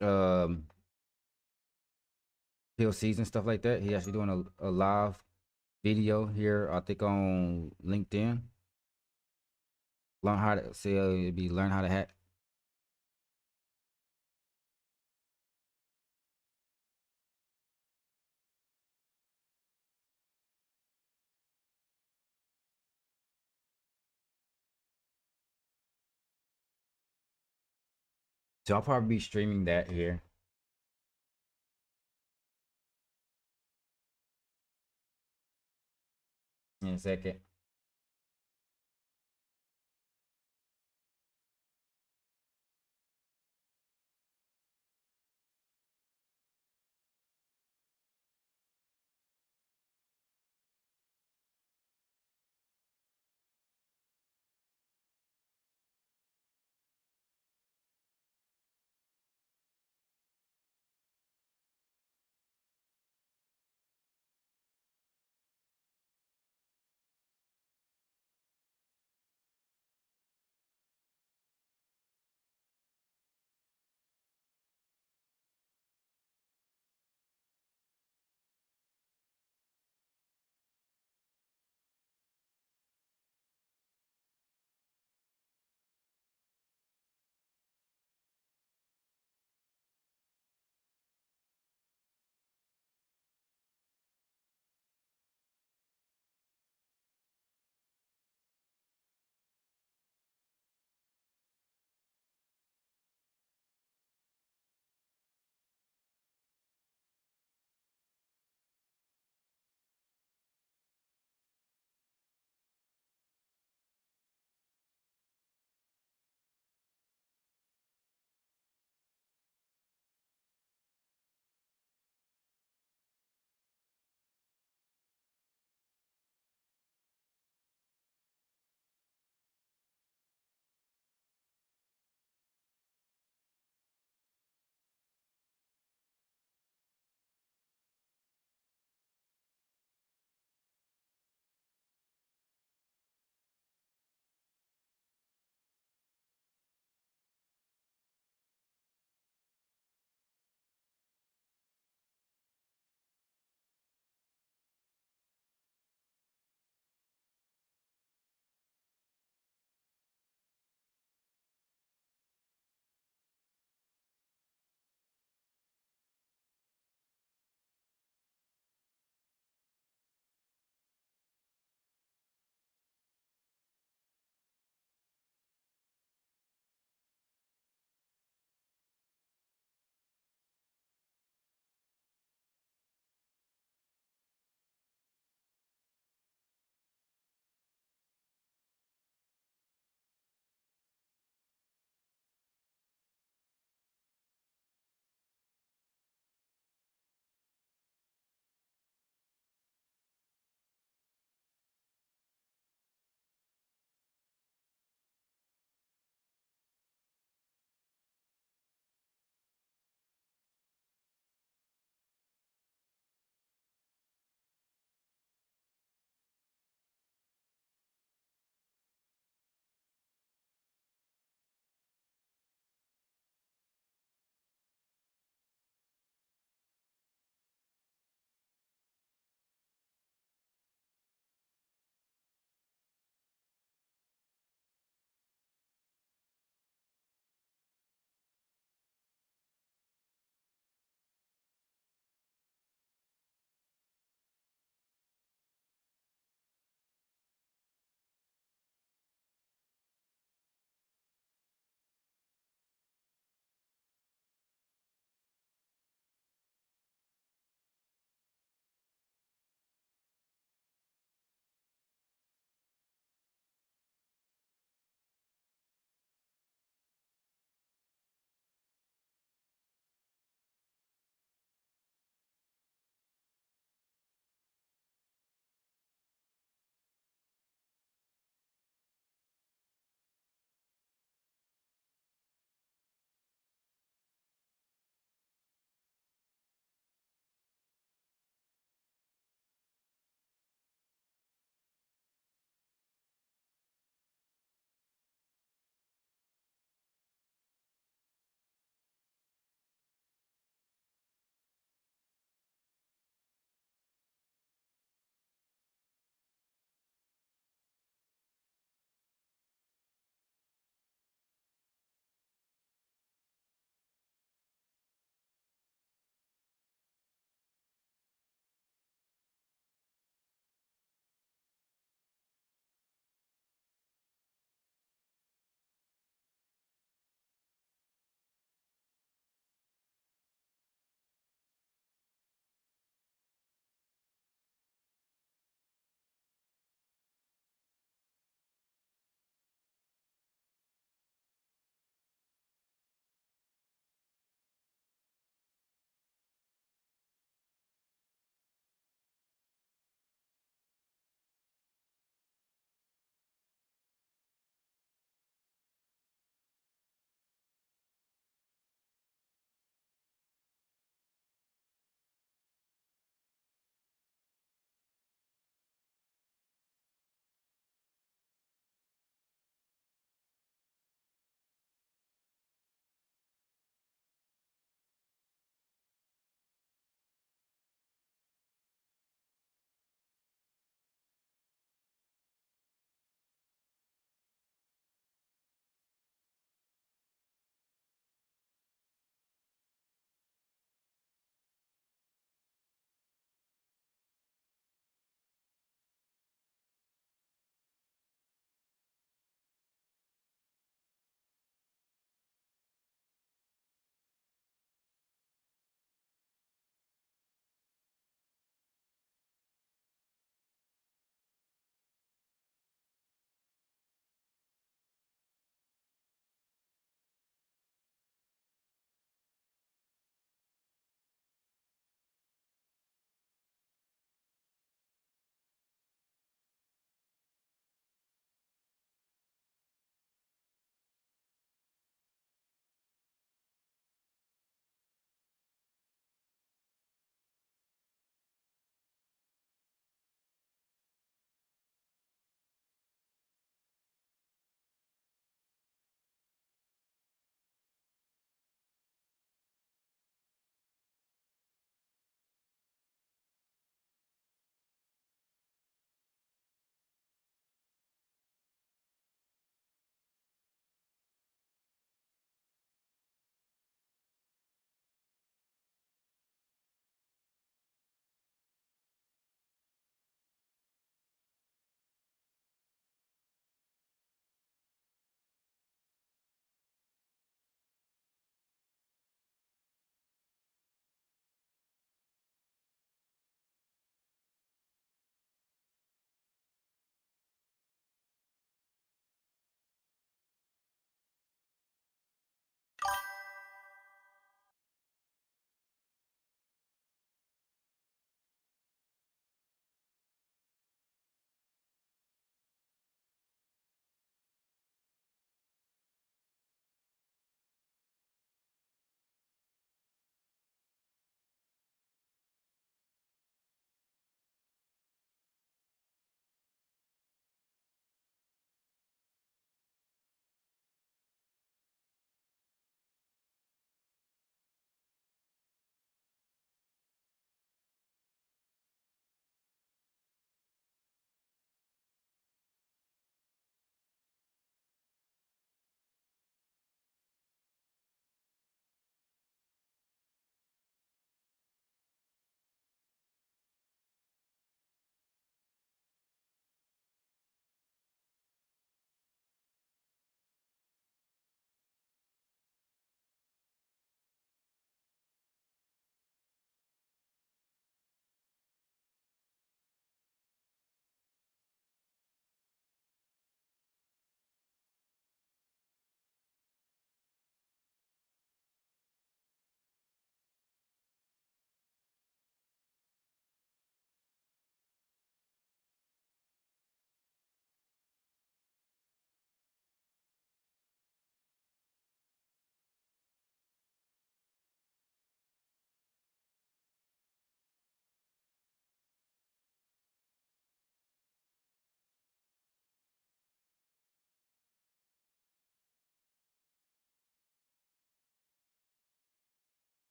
um PLCs and stuff like that. He actually doing a live video here, I think on LinkedIn. Learn how to say it'd be learn how to hack. So I'll probably be streaming that here in a second.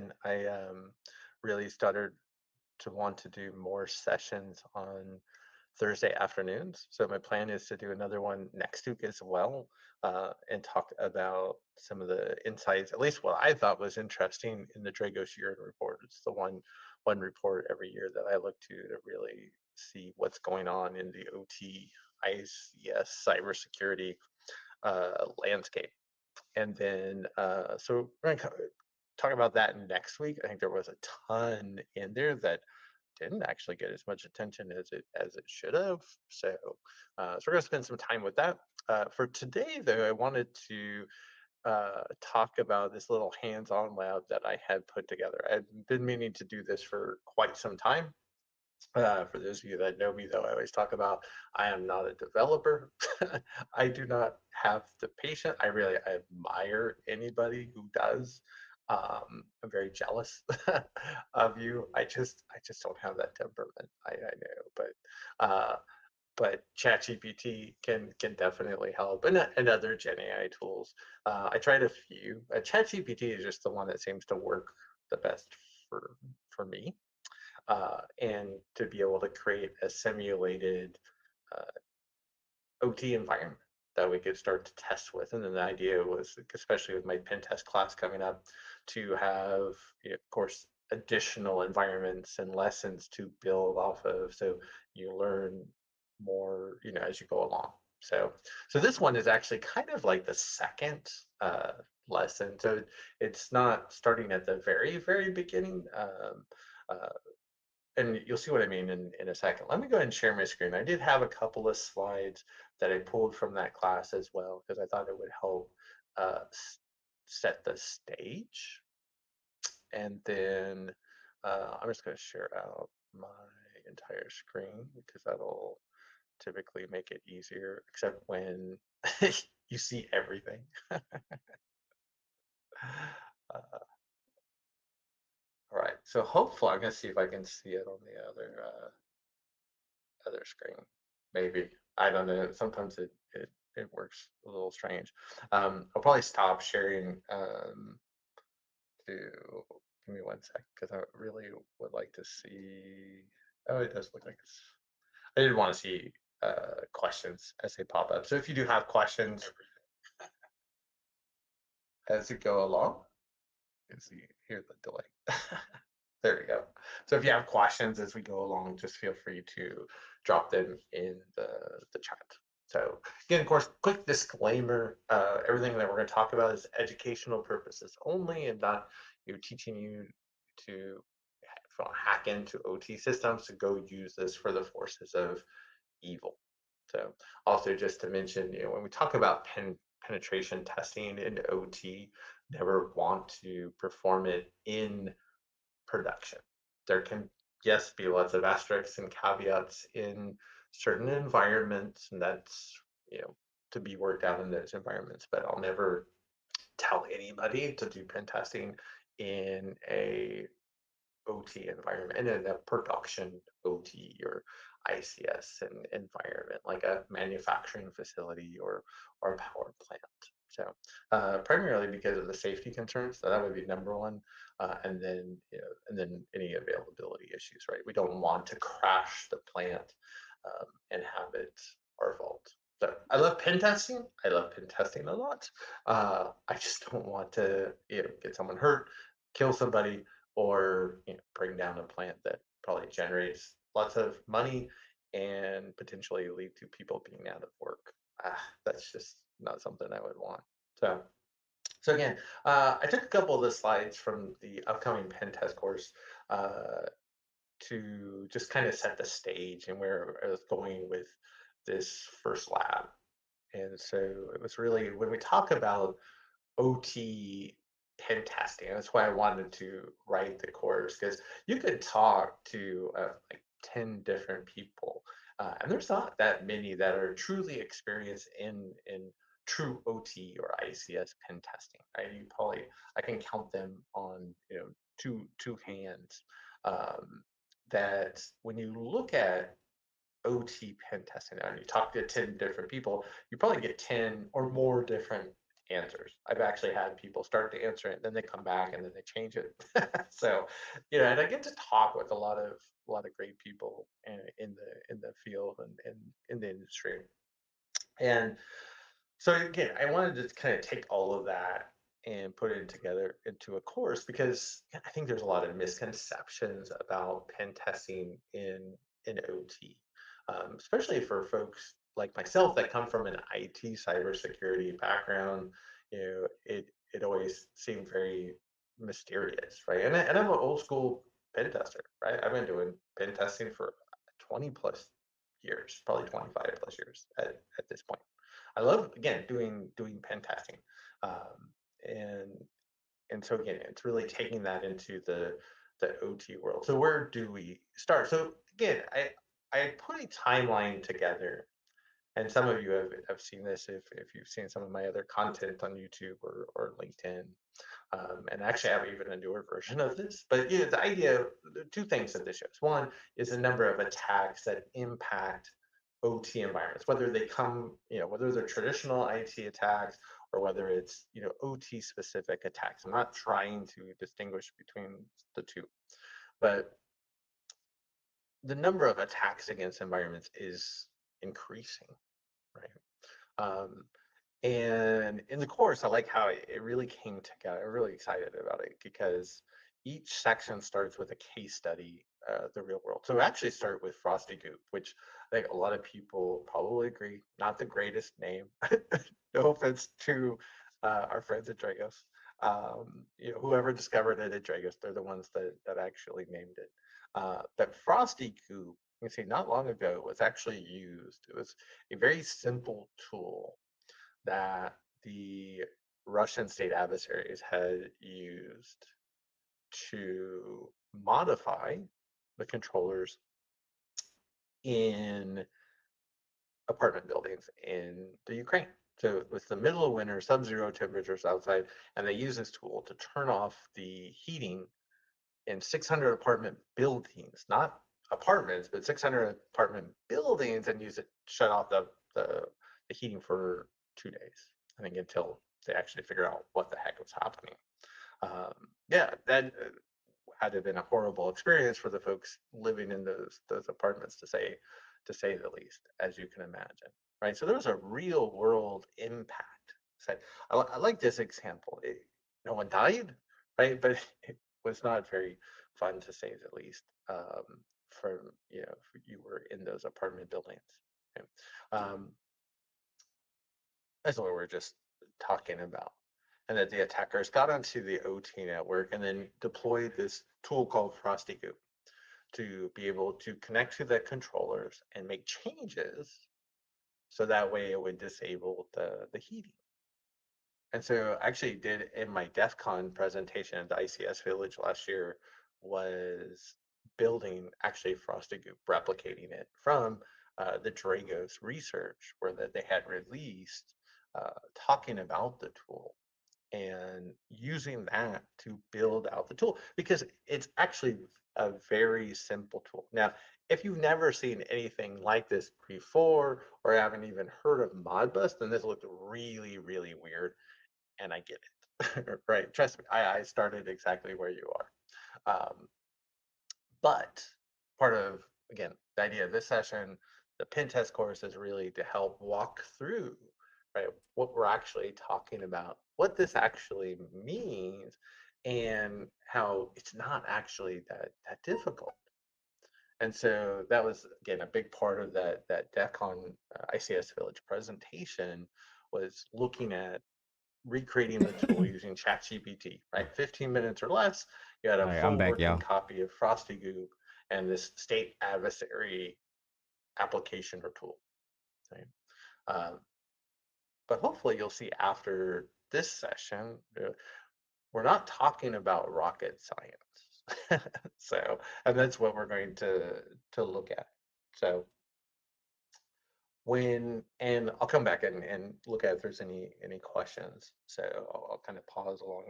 again. I really started to want to do more sessions on Thursday afternoons. So my plan is to do another one next week as well, and talk about some of the insights, at least what I thought was interesting in the Dragos Urine report. It's the one report every year that I look to really see what's going on in the OT ICS cybersecurity landscape. And then, so we're going to talk about that next week. I think there was a ton in there that didn't actually get as much attention as it should have. So we're going to spend some time with that. For today, though, I wanted to talk about this little hands-on lab that I had put together. I've been meaning to do this for quite some time. For those of you that know me, though, I always talk about I am not a developer. I do not have the patience. I admire anybody who does. I'm very jealous of you. I just don't have that temperament. I know, uh, but ChatGPT can definitely help, and other Gen AI tools. I tried a few. ChatGPT is just the one that seems to work the best for me, and to be able to create a simulated uh, OT environment that we could start to test with. And then the idea was, especially with my pen test class coming up, to have, of course, additional environments and lessons to build off of. So you learn more, as you go along. So this one is actually kind of like the second lesson. So it's not starting at the very, very beginning. Uh, and you'll see what I mean in a second. Let me go ahead and share my screen. I did have a couple of slides that I pulled from that class as well because I thought it would help set the stage. And then I'm just going to share out my entire screen because that'll typically make it easier, except when you see everything. All right, so hopefully I'm going to see if I can see it on the other screen. Maybe. I don't know. Sometimes it works a little strange. I'll probably stop sharing to give me one sec because I really would like to see. Oh, it does look like it's. I did want to see questions as they pop up. So if you do have questions as you go along, you can see here the delay. There we go. So if you have questions as we go along, just feel free to drop them in the chat. So again, of course, quick disclaimer, everything that we're going to talk about is educational purposes only and not teaching you to hack into OT systems to go use this for the forces of evil. So also just to mention, when we talk about penetration testing in OT, never want to perform it in production. There can, yes, be lots of asterisks and caveats in certain environments, and that's, to be worked out in those environments. But I'll never tell anybody to do pen testing in a OT environment and in a production OT or ICS environment, like a manufacturing facility or a power plant. So primarily because of the safety concerns, so that would be number one, and then any availability issues, right? We don't want to crash the plant and have it our fault. So I love pen testing. I love pen testing a lot. I just don't want to get someone hurt, kill somebody, or bring down a plant that probably generates lots of money and potentially lead to people being out of work. That's just not something I would want. So again, I took a couple of the slides from the upcoming pen test course to just kind of set the stage and where I was going with this first lab. And so it was really when we talk about OT pen testing. That's why I wanted to write the course because you could talk to like 10 different people, and there's not that many that are truly experienced in true OT or ICS pen testing. Right? I can count them on two hands. Um, that when you look at OT pen testing and you talk to 10 different people, you probably get 10 or more different answers. I've actually had people start to answer it, then they come back and then they change it. So, and I get to talk with a lot of great people in the field and in the industry. And so again, I wanted to kind of take all of that and put it together into a course because I think there's a lot of misconceptions about pen testing in OT, especially for folks like myself that come from an IT cybersecurity background. It always seemed very mysterious, right? And I'm an old school pen tester, right? I've been doing pen testing for 20 plus years, probably 25 plus years at this point. I love again doing pen testing, um, and and so again, it's really taking that into the OT world. So where do we start? So again, I put a timeline together, and some of you have seen this if you've seen some of my other content on YouTube or LinkedIn. And actually, I have even a newer version of this. But the idea, the two things that this shows. One is the number of attacks that impact OT environments, whether they come, whether they're traditional IT attacks or whether it's, OT specific attacks. I'm not trying to distinguish between the two, but the number of attacks against environments is increasing, right? Um, and in the course, I like how it really came together. I'm really excited about it because each section starts with a case study, the real world. So we actually start with Frosty Goop, which I think a lot of people probably agree, not the greatest name. No offense to our friends at Dragos. Whoever discovered it at Dragos, they're the ones that actually named it. But Frosty Goop, you see, not long ago was actually used. It was a very simple tool that the Russian state adversaries had used to modify the controllers in apartment buildings in the Ukraine. So it was the middle of winter, sub-zero temperatures outside, and they used this tool to turn off the heating in 600 apartment buildings, not apartments, but 600 apartment buildings, and use it to shut off the heating for 2 days. I think until they actually figure out what the heck was happening. Yeah, that had to have been a horrible experience for the folks living in those apartments, to say the least, as you can imagine. Right. So there was a real world impact. So I like this example. No one died, right? But it was not very fun to say the least. From if you were in those apartment buildings. Okay. Um, that's what we're just talking about. And that the attackers got onto the OT network and then deployed this tool called Frosty Goop to be able to connect to the controllers and make changes so that way it would disable the heating. And so I actually did in my DEF CON presentation at the ICS Village last year was building actually Frosty Goop, replicating it from the Dragos research where that they had released, talking about the tool and using that to build out the tool because it's actually a very simple tool. Now, if you've never seen anything like this before or haven't even heard of Modbus, then this looks really, really weird, and I get it. Right? Trust me, I started exactly where you are. But part of, again, the idea of this session, the pen test course is really to help walk through, right, what we're actually talking about, what this actually means, and how it's not actually that difficult. And so that was again a big part of that DEFCON ICS Village presentation was looking at recreating the tool using ChatGPT, right? 15 minutes or less, you had a All right, I'm full back, working y'all. copy of Frosty Goop and this state adversary application or tool. Right? Um, but hopefully you'll see after this session, we're not talking about rocket science. So, and that's what we're going to look at. So and I'll come back and look at if there's any questions. So I'll kind of pause along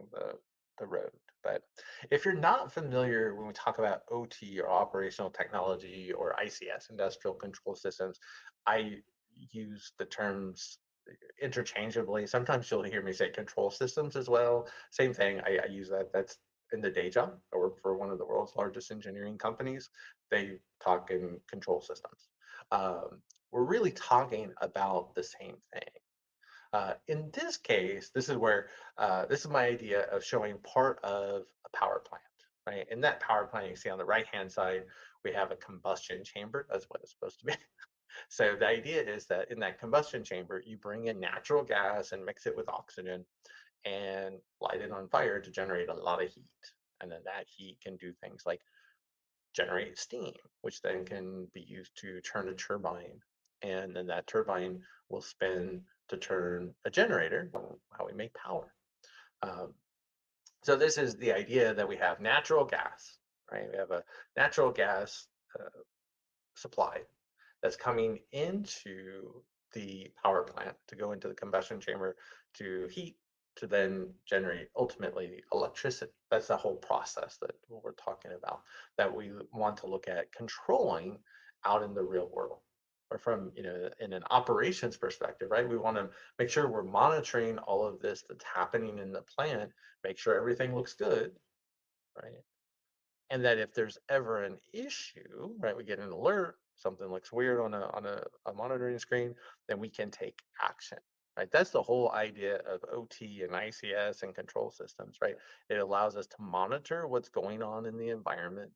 the road. But if you're not familiar when we talk about OT or operational technology or ICS, industrial control systems, I use the terms interchangeably. Sometimes you'll hear me say control systems as well. Same thing. I use that. That's in the day job. I work for one of the world's largest engineering companies. They talk in control systems. We're really talking about the same thing. In this case, this is where this is my idea of showing part of a power plant, right? In that power plant, you see on the right hand side, we have a combustion chamber. That's what it's supposed to be. So the idea is that in that combustion chamber, you bring in natural gas and mix it with oxygen and light it on fire to generate a lot of heat. And then that heat can do things like generate steam, which then can be used to turn a turbine. And then that turbine will spin to turn a generator, how we make power. Um, so this is the idea that we have natural gas, right? We have a natural gas uh, supply that's coming into the power plant to go into the combustion chamber to heat to then generate ultimately electricity. That's the whole process that we're talking about that we want to look at controlling out in the real world. Or from, in an operations perspective, right? We want to make sure we're monitoring all of this that's happening in the plant, make sure everything looks good, right? And that if there's ever an issue, right, we get an alert, something looks weird on a monitoring screen, then we can take action. Right. That's the whole idea of OT and ICS and control systems, right? It allows us to monitor what's going on in the environment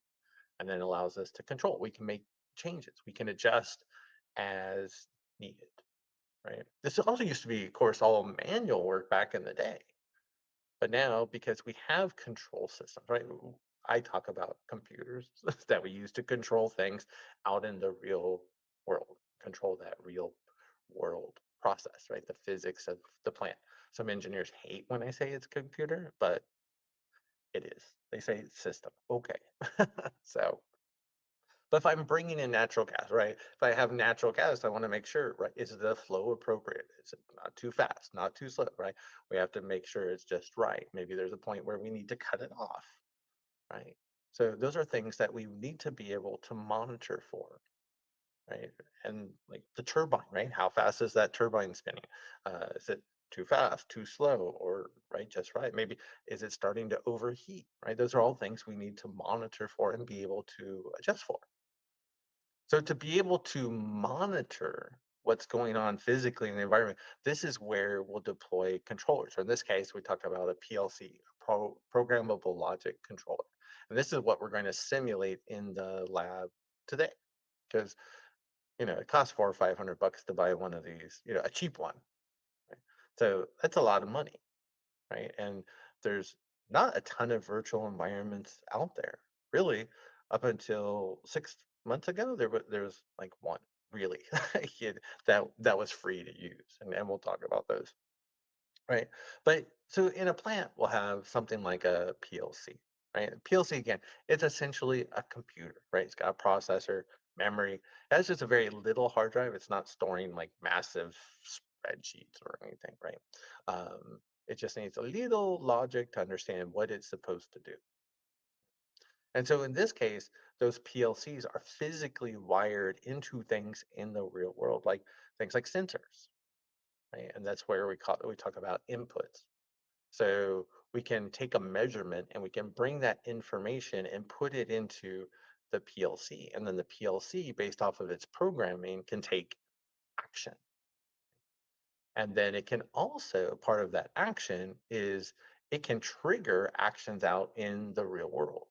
and then allows us to control. We can make changes. We can adjust as needed. Right. This also used to be, of course, all manual work back in the day. But now, because we have control systems, right? I talk about computers that we use to control things out in the real world, control that real world process, right? The physics of the plant. Some engineers hate when I say it's computer, but it is. They say it's system. Okay. So, but if I'm bringing in natural gas, right? If I have natural gas, I want to make sure, right? Is the flow appropriate? Is it not too fast, not too slow, right? We have to make sure it's just right. Maybe there's a point where we need to cut it off, right? So those are things that we need to be able to monitor for, right? And like the turbine, right? How fast is that turbine spinning? Is it too fast, too slow, or right, just right? Maybe is it starting to overheat, right? Those are all things we need to monitor for and be able to adjust for. So to be able to monitor what's going on physically in the environment, this is where we'll deploy controllers. So in this case, we talk about a PLC, programmable logic controller. And this is what we're going to simulate in the lab today. Because it costs 400 or 500 bucks to buy one of these, a cheap one. Right? So that's a lot of money, right? And there's not a ton of virtual environments out there. Really, up until 6 months ago, there was like one really that was free to use, and we'll talk about those, right? But so in a plant, we'll have something like a PLC, right? PLC again, it's essentially a computer, right? It's got a processor, memory. It has just a very little hard drive. It's not storing like massive spreadsheets or anything, right? It just needs a little logic to understand what it's supposed to do. And so in this case, those PLCs are physically wired into things in the real world, like things like sensors, right? And that's where we talk about inputs. So we can take a measurement and we can bring that information and put it into the PLC. And then the PLC, based off of its programming, can take action. And then it can also, part of that action is it can trigger actions out in the real world.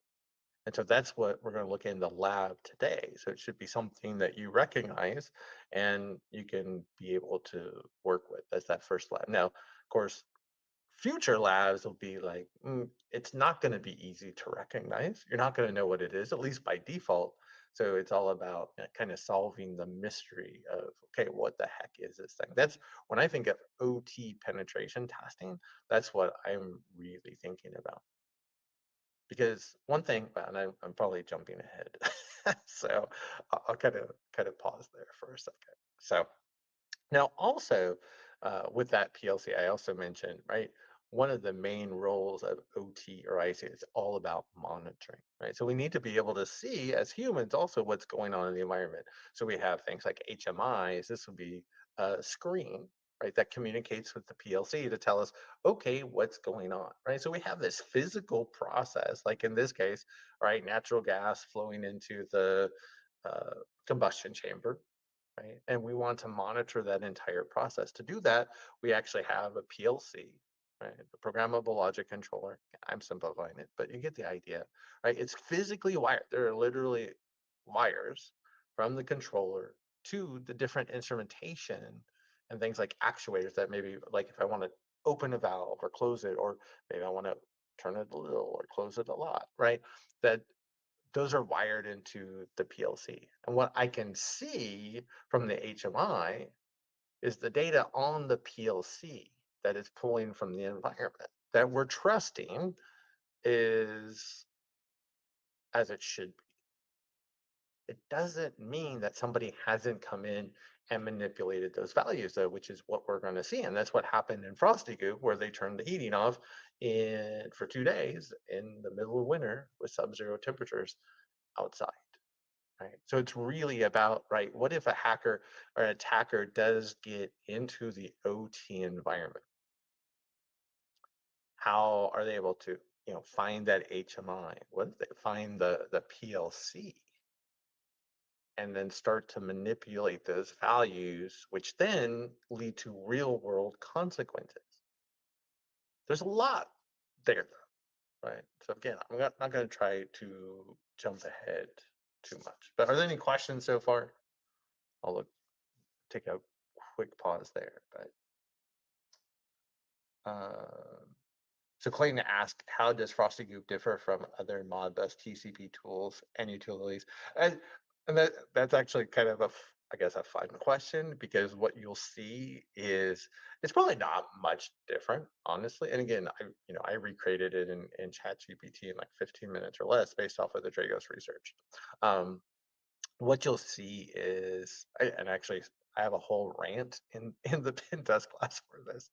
And so that's what we're going to look in the lab today. So it should be something that you recognize and you can be able to work with as that first lab. Now, of course, future labs will be like, it's not going to be easy to recognize. You're not going to know what it is, at least by default. So it's all about kind of solving the mystery of, okay, what the heck is this thing? That's when I think of OT penetration testing, that's what I'm really thinking about. Because one thing, and I'm probably jumping ahead, so I'll kind of pause there for a second. So now, also with that PLC, I also mentioned, right, one of the main roles of OT or IC is all about monitoring, right? So we need to be able to see as humans also what's going on in the environment. So we have things like HMIs. This would be a screen, right? That communicates with the PLC to tell us, okay, what's going on, right? So we have this physical process, like in this case, right, natural gas flowing into the uh, combustion chamber, right? And we want to monitor that entire process. To do that, we actually have a PLC, right? The programmable logic controller. I'm simplifying it, but you get the idea, right? It's physically wired. There are literally wires from the controller to the different instrumentation and things like actuators that maybe, like if I want to open a valve or close it, or maybe I want to turn it a little or close it a lot, right? That those are wired into the PLC. And what I can see from the HMI is the data on the PLC that is pulling from the environment that we're trusting is as it should be. It doesn't mean that somebody hasn't come in and manipulated those values, though, which is what we're going to see. And that's what happened in Frosty Goop, where they turned the heating off for 2 days in the middle of winter with sub-zero temperatures outside. Right. So it's really about, right, what if a hacker or an attacker does get into the OT environment? How are they able to, find that HMI? What if they find the PLC and then start to manipulate those values, which then lead to real world consequences? There's a lot there, right? So again, I'm not going to try to jump ahead too much. But are there any questions so far? I'll take a quick pause there. But so Clayton asked, how does Frosty Goop differ from other Modbus TCP tools and utilities? And, and that's actually kind of I guess, a fun question, because what you'll see is it's probably not much different, honestly. And again, I recreated it in ChatGPT in like 15 minutes or less based off of the Dragos research. Um, what you'll see is, and actually, I have a whole rant in the pen test class for this,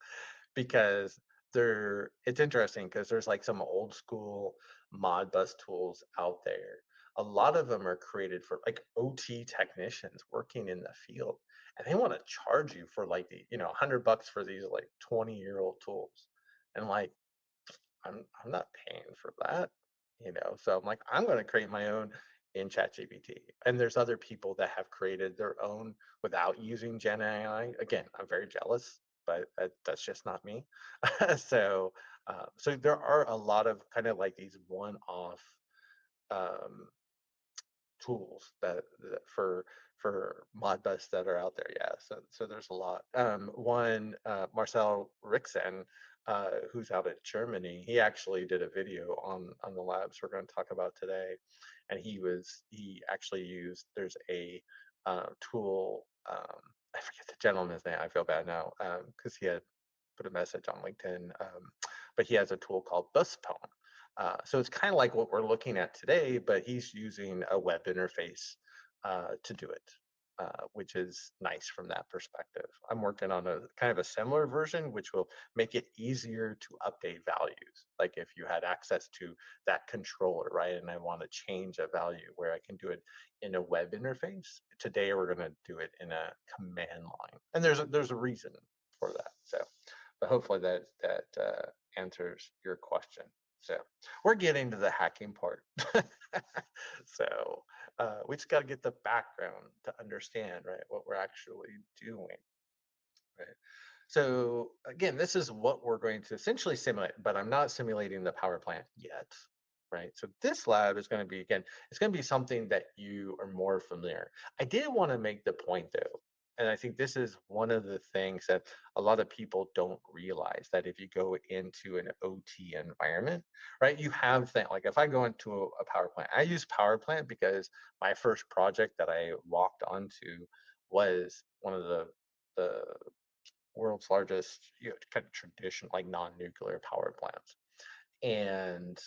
because it's interesting because there's like some old school Modbus tools out there. A lot of them are created for like OT technicians working in the field, and they want to charge you for like $100 for these like 20-year-old tools. And like, I'm not paying for that, So I'm like, I'm going to create my own in ChatGPT. And there's other people that have created their own without using Gen AI. Again, I'm very jealous, but that's just not me. so so there are a lot of kind of like these one-off um, tools for Modbus that are out there. Yeah, so there's a lot. One Marcel Rixen, who's out at Germany, he actually did a video on the labs we're going to talk about today, and he actually used there's a tool. I forget the gentleman's name. I feel bad now because he had put a message on LinkedIn, but he has a tool called Buspone. So it's kind of like what we're looking at today, but he's using a web interface to do it, which is nice from that perspective. I'm working on a kind of a similar version, which will make it easier to update values. Like if you had access to that controller, right, and I want to change a value where I can do it in a web interface. Today we're going to do it in a command line, and there's a reason for that. So, but hopefully that answers your question. So we're getting to the hacking part. So we just got to get the background to understand, right, what we're actually doing, right? So again, this is what we're going to essentially simulate, but I'm not simulating the power plant yet, right? So this lab is going to be, again, it's going to be something that you are more familiar. I did want to make the point though, and I think this is one of the things that a lot of people don't realize, that if you go into an OT environment, right, you have things like if I go into a power plant, I use power plant because my first project that I walked onto was one of the world's largest, kind of traditional, like non-nuclear power plants. And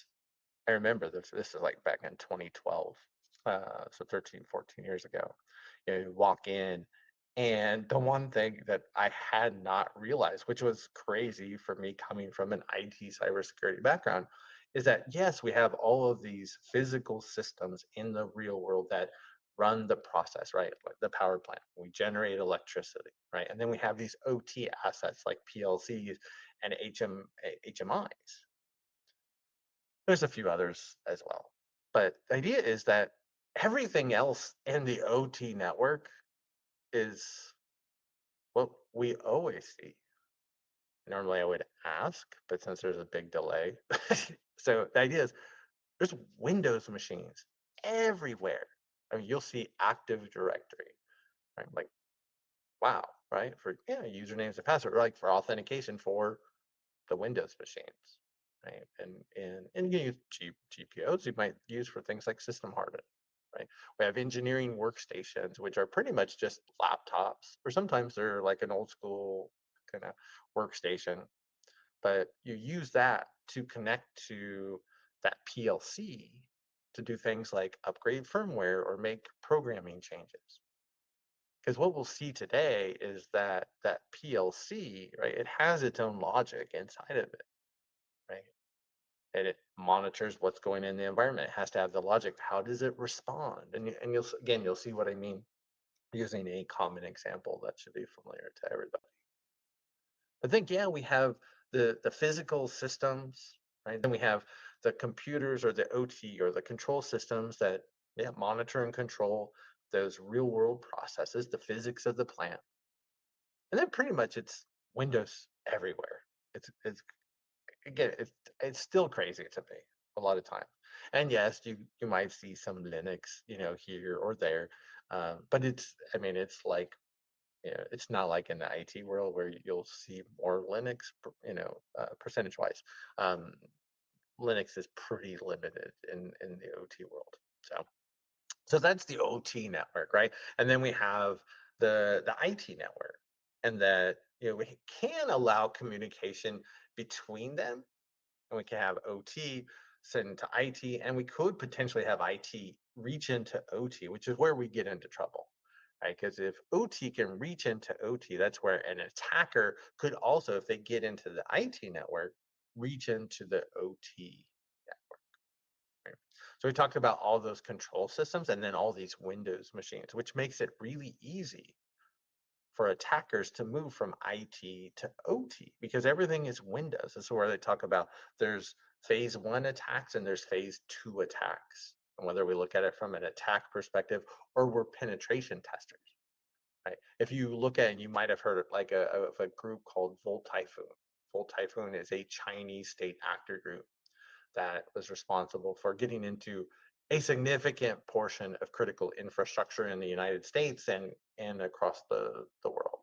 I remember this is like back in 2012, so 13, 14 years ago. You walk in, and the one thing that I had not realized, which was crazy for me coming from an IT cybersecurity background, is that yes, we have all of these physical systems in the real world that run the process, right? Like the power plant. We generate electricity, right? And then we have these OT assets like PLCs and HMIs. There's a few others as well. But the idea is that everything else in the OT network is what we always see. Normally I would ask, but since there's a big delay, so the idea is there's Windows machines everywhere. I mean, you'll see Active Directory, right? Like, wow, right? For yeah, usernames and password, like for authentication for the Windows machines, right? And you use GPOs you might use for things like system hardening, right? We have engineering workstations, which are pretty much just laptops, or sometimes they're like an old school kind of workstation, but you use that to connect to that PLC to do things like upgrade firmware or make programming changes. Because what we'll see today is that that PLC, right, it has its own logic inside of it, right? And it monitors what's going in the environment. It has to have the logic. How does it respond? And you'll again, you'll see what I mean using a common example that should be familiar to everybody. I think, yeah, we have the physical systems, right? Then we have the computers or the OT or the control systems that, yeah, monitor and control those real world processes, the physics of the plant. And then pretty much it's Windows everywhere. It's again, it's still crazy to me a lot of times. And yes, you might see some Linux, here or there, but I mean, it's like, it's not like in the IT world where you'll see more Linux, percentage wise. Um, Linux is pretty limited in the OT world. So that's the OT network, right? And then we have the IT network, and that we can allow communication between them, and we can have OT send into IT, and we could potentially have IT reach into OT, which is where we get into trouble, right? Because if OT can reach into OT, that's where an attacker could also, if they get into the IT network, reach into the OT network. Right? So we talked about all those control systems and then all these Windows machines, which makes it really easy for attackers to move from IT to OT because everything is Windows. This is where they talk about there's phase one attacks and there's phase two attacks. And whether we look at it from an attack perspective or we're penetration testers, right? If you look at, you might have heard of like of a group called Volt Typhoon. Volt Typhoon is a Chinese state actor group that was responsible for getting into a significant portion of critical infrastructure in the United States and across the world.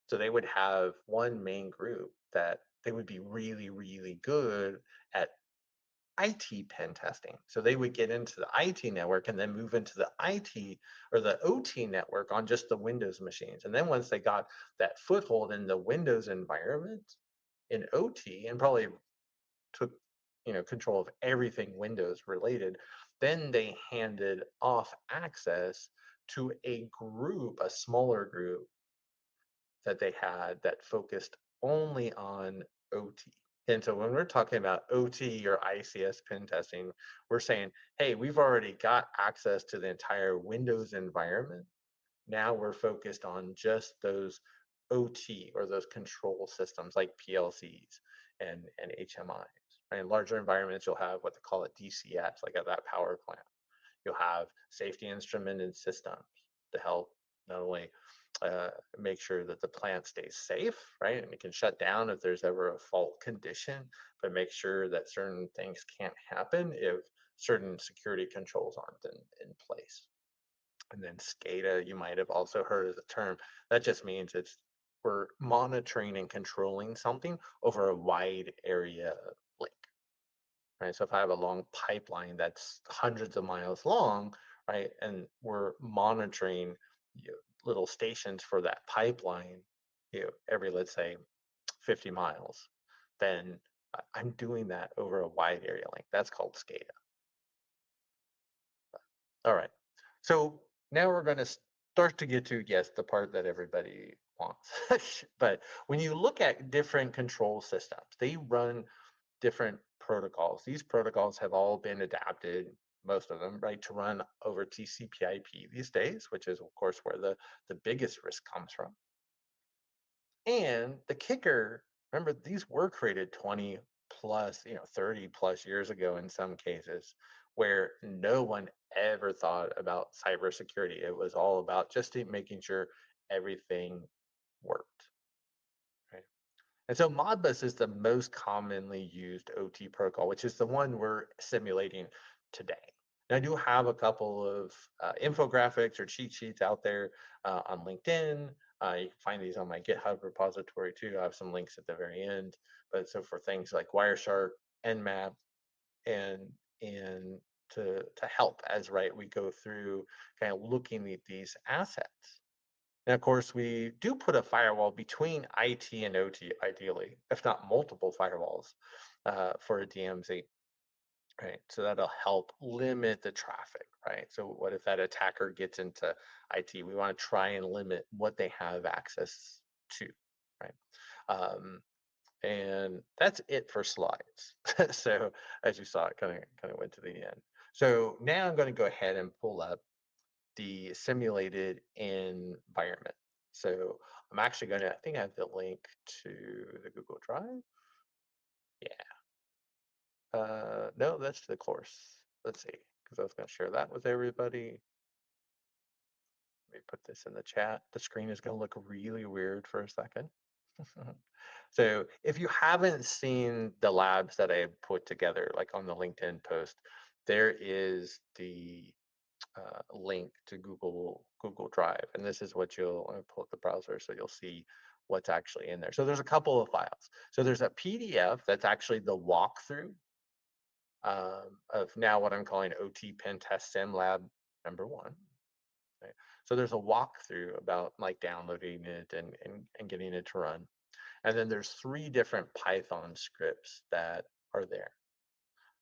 So they would have one main group that they would be really, really good at IT pen testing. So they would get into the IT network and then move into the IT or the OT network on just the Windows machines. And then once they got that foothold in the Windows environment in OT and probably took control of everything Windows related, then they handed off access to a group, a smaller group that they had that focused only on OT. And so when we're talking about OT or ICS pen testing, we're saying, hey, we've already got access to the entire Windows environment. Now we're focused on just those OT or those control systems like PLCs and HMIs. Right? In larger environments, you'll have what they call a DCS, like at that power plant. You'll have safety instrument and systems to help not only make sure that the plant stays safe, right? And it can shut down if there's ever a fault condition, but make sure that certain things can't happen if certain security controls aren't in place. And then SCADA, you might have also heard of the term. That just means we're monitoring and controlling something over a wide area link, right? So if I have a long pipeline that's hundreds of miles long, right, and we're monitoring little stations for that pipeline, every, let's say, 50 miles, then I'm doing that over a wide area link. That's called SCADA. All right. So now we're going to start to get to, yes, the part that everybody wants. But when you look at different control systems, they run different protocols. These protocols have all been adapted most of them, right, to run over TCP/IP these days, which is of course where the biggest risk comes from. And the kicker, remember, these were created 20 plus, 30 plus years ago in some cases, where no one ever thought about cybersecurity. It was all about just making sure everything worked. Right? And so Modbus is the most commonly used OT protocol, which is the one we're simulating today. And I do have a couple of infographics or cheat sheets out there on LinkedIn. You can find these on my GitHub repository too. I have some links at the very end. But so for things like Wireshark, Nmap, and and to help as right we go through kind of looking at these assets. And of course, we do put a firewall between IT and OT, ideally, if not multiple firewalls for a DMZ, right? So that'll help limit the traffic, right? So what if that attacker gets into IT? We want to try and limit what they have access to, right? Um, and that's it for slides. So as you saw, it kind of went to the end. So now I'm going to go ahead and pull up the simulated environment. So I'm actually going to, I think I have the link to the Google Drive. Yeah. No, that's the course. Let's see, because I was going to share that with everybody. Let me put this in the chat. The screen is going to look really weird for a second. So if you haven't seen the labs that I put together, like on the LinkedIn post, there is the link to Google Drive, and this is what you'll pull up the browser so you'll see what's actually in there. So there's a couple of files. So there's a PDF that's actually the walkthrough of now what I'm calling OT Pen Test Sim Lab number 1. Right? So there's a walkthrough about like downloading it and getting it to run. And then there's 3 different Python scripts that are there.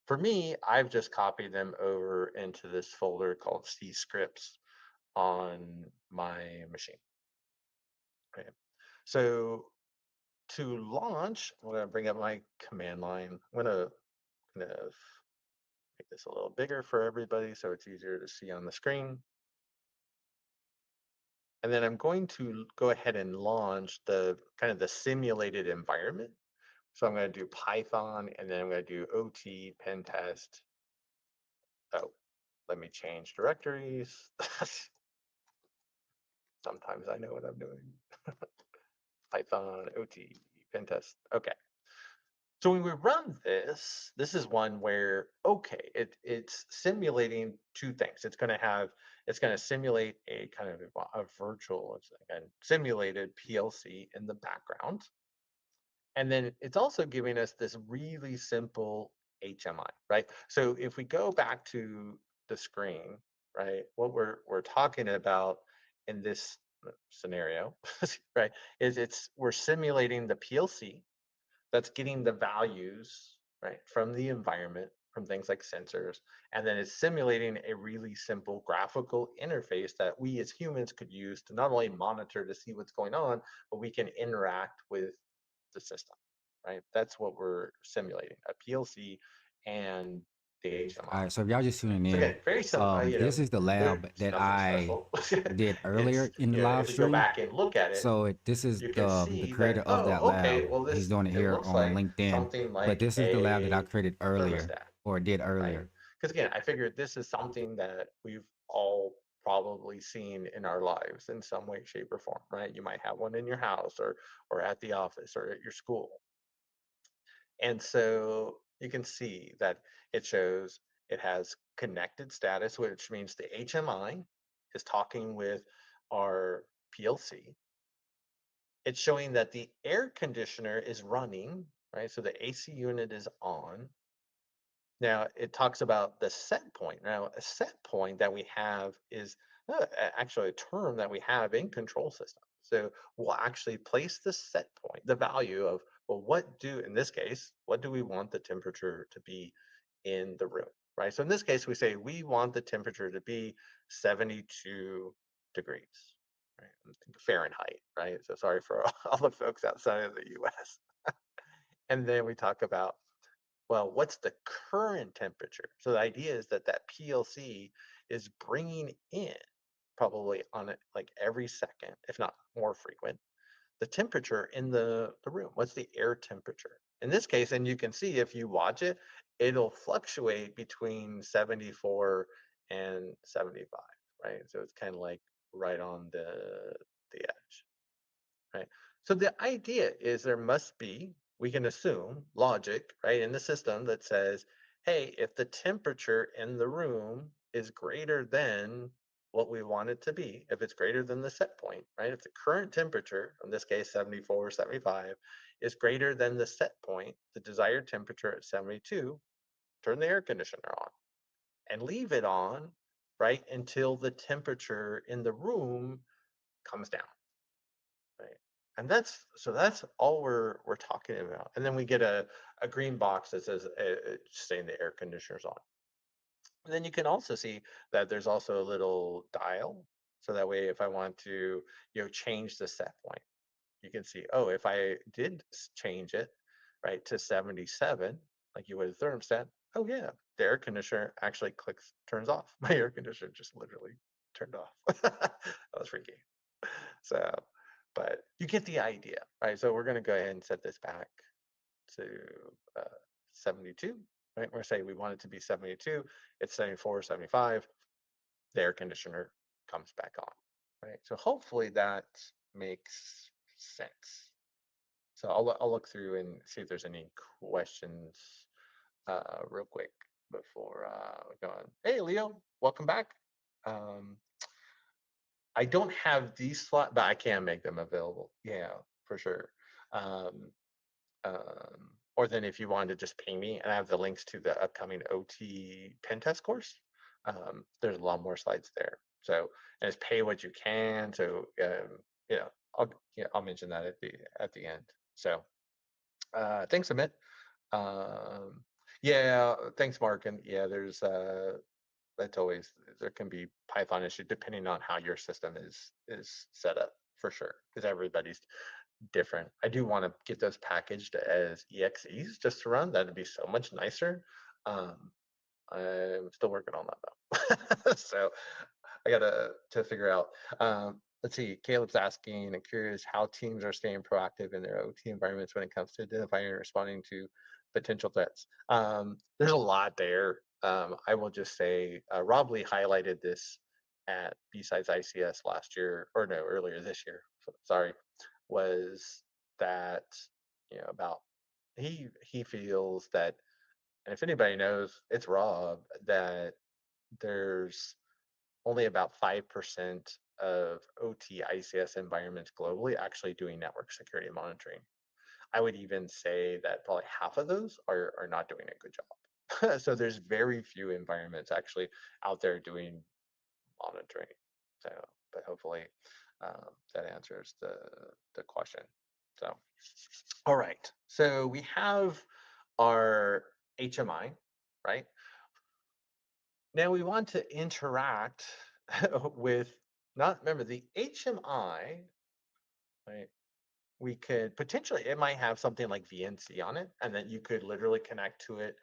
For me, I've just copied them over into this folder called C scripts on my machine. Okay. So to launch, I'm going to bring up my command line. I'm going to kind of make this a little bigger for everybody so it's easier to see on the screen. And then I'm going to go ahead and launch the kind of the simulated environment. So I'm going to do Python and then I'm going to do OT pen test. Oh, let me change directories. Sometimes I know what I'm doing. Python, OT, pen test. Okay. So when we run this is one where, okay, it's simulating 2 things. It's going to simulate a kind of a virtual, it's like a simulated PLC in the background. And then it's also giving us this really simple HMI, right? So if we go back to the screen, right, what we're talking about in this scenario, right, is we're simulating the PLC that's getting the values right from the environment from things like sensors, and then it's simulating a really simple graphical interface that we as humans could use to not only monitor to see what's going on, but we can interact with the system, right? That's what we're simulating, a PLC and the All HMI. right, so if y'all just tuning So in, again, very simple, this is the lab there's that nothing I special. did It's, earlier in the live if we go stream. back and look at it, So this is you can the see creator that, of that oh, lab. okay, well, He's this, doing it it here looks on like LinkedIn, something but like this is the lab that I a created earlier thermostat, or did right? earlier. Because again, I figured this is something that we've all probably seen in our lives in some way, shape, or form, right? You might have one in your house or at the office or at your school. And so you can see that it shows it has connected status, which means the HMI is talking with our PLC. It's showing that the air conditioner is running, right? So the AC unit is on. Now it talks about the set point. Now, a set point that we have is actually a term that we have in control system. So we'll actually place the set point, the value of, well, in this case, what do we want the temperature to be in the room, right? So in this case, we say we want the temperature to be 72 degrees, right? Fahrenheit, right? So sorry for all the folks outside of the US. And then we talk about Well, what's the current temperature? So the idea is that that PLC is bringing in probably on it like every second, if not more frequent, the temperature in the room. What's the air temperature? In this case, and you can see if you watch it, it'll fluctuate between 74 and 75, right? So it's kind of like right on the edge. Right. So the idea is there must be, we can assume, logic, right, in the system that says, hey, if the temperature in the room is greater than what we want it to be, if it's greater than the set point, right, if the current temperature, in this case 74 or 75, is greater than the set point, the desired temperature at 72, turn the air conditioner on and leave it on, right, until the temperature in the room comes down. Right. And that's all we're talking about. And then we get a green box that says saying the air conditioner's on. And then you can also see that there's also a little dial. So that way if I want to, change the set point, you can see, oh, if I did change it, right, to 77, like you would a thermostat, oh yeah, the air conditioner actually turns off. My air conditioner just literally turned off. That was freaky. So, but you get the idea, right? So we're going to go ahead and set this back to uh, 72, right? We're saying we want it to be 72. It's 74, 75. The air conditioner comes back on, right? So hopefully that makes sense. So I'll look through and see if there's any questions real quick before we go on. Hey, Leo, welcome back. Um, I don't have these slots, but I can make them available. Yeah, for sure. Um, or then if you wanted to just ping me, and I have the links to the upcoming OT pen test course. There's a lot more slides there. So, and it's pay what you can. So, I'll I'll mention that at the end. So, thanks, Amit. Um, yeah, thanks, Mark. And yeah, there's that's always, there can be Python issue depending on how your system is set up for sure, because everybody's different. I do want to get those packaged as exes just to run. That'd be so much nicer. Um, I'm still working on that though. So I gotta to figure out. Let's see. Caleb's asking and curious how teams are staying proactive in their OT environments when it comes to identifying and responding to potential threats. There's a lot there. I will just say Rob Lee highlighted this at Besides ICS last year, or no, earlier this year. Sorry, was that about he feels that, and if anybody knows, it's Rob, that there's only about 5% of OT ICS environments globally actually doing network security monitoring. I would even say that probably half of those are not doing a good job. So there's very few environments actually out there doing monitoring. So, but hopefully that answers the question. So, all right. So we have our HMI, right? Now we want to interact with, not, remember the HMI, right? We could potentially, it might have something like VNC on it, and then you could literally connect to it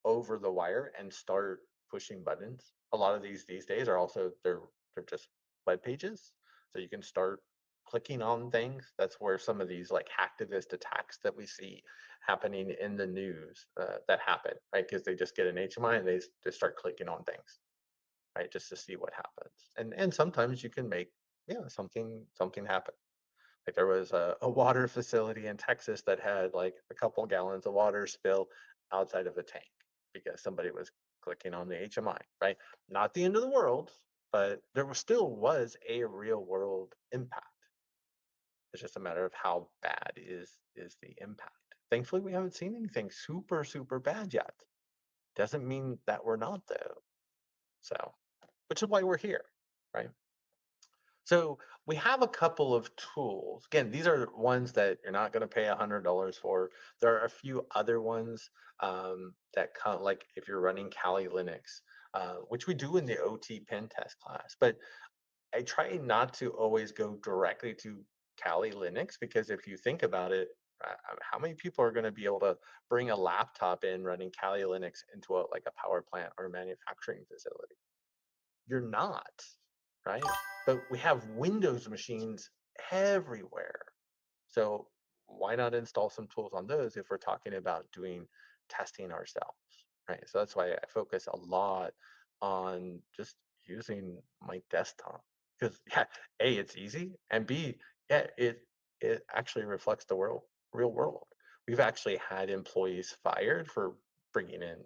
over the wire and start pushing buttons. A lot of these days are also, they're just web pages, so you can start clicking on things. That's where some of these like hacktivist attacks that we see happening in the news that happen, right? Because they just get an HMI and they just start clicking on things, right, just to see what happens. And sometimes you can make, yeah, something happen. Like there was a water facility in Texas that had like a couple gallons of water spill outside of a tank because somebody was clicking on the HMI, right? Not the end of the world, but there was still was a real world impact. It's just a matter of how bad is the impact. Thankfully, we haven't seen anything super bad yet. Doesn't mean that we're not though. So, which is why we're here, right? So we have a couple of tools. Again, these are ones that you're not going to pay $100 for. There are a few other ones that come, like if you're running Kali Linux, which we do in the OT pen test class. But I try not to always go directly to Kali Linux, because if you think about it, How many people are going to be able to bring a laptop in running Kali Linux into like a power plant or a manufacturing facility? You're not, right? But we have Windows machines everywhere. So why not install some tools on those if we're talking about doing testing ourselves, right? So that's why I focus a lot on just using my desktop because yeah, A, it's easy, and B, yeah, it actually reflects the real world. We've actually had employees fired for bringing in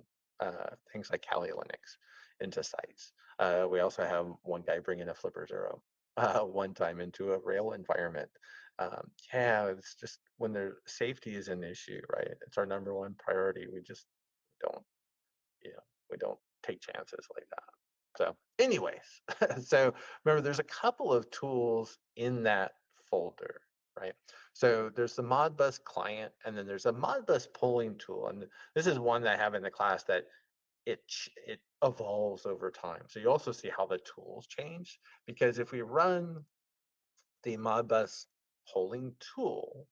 things like Kali Linux into sites. We also have one guy bringing a Flipper Zero one time into a rail environment. Yeah, it's just when their safety is an issue, right? It's our number one priority. We just don't, you know, we don't take chances like that. So, anyways, so remember, there's a couple of tools in that folder, right? So there's the Modbus client, and then there's a Modbus polling tool, and this is one that I have in the class that it evolves over time. So you also see how the tools change because if we run the Modbus polling tool,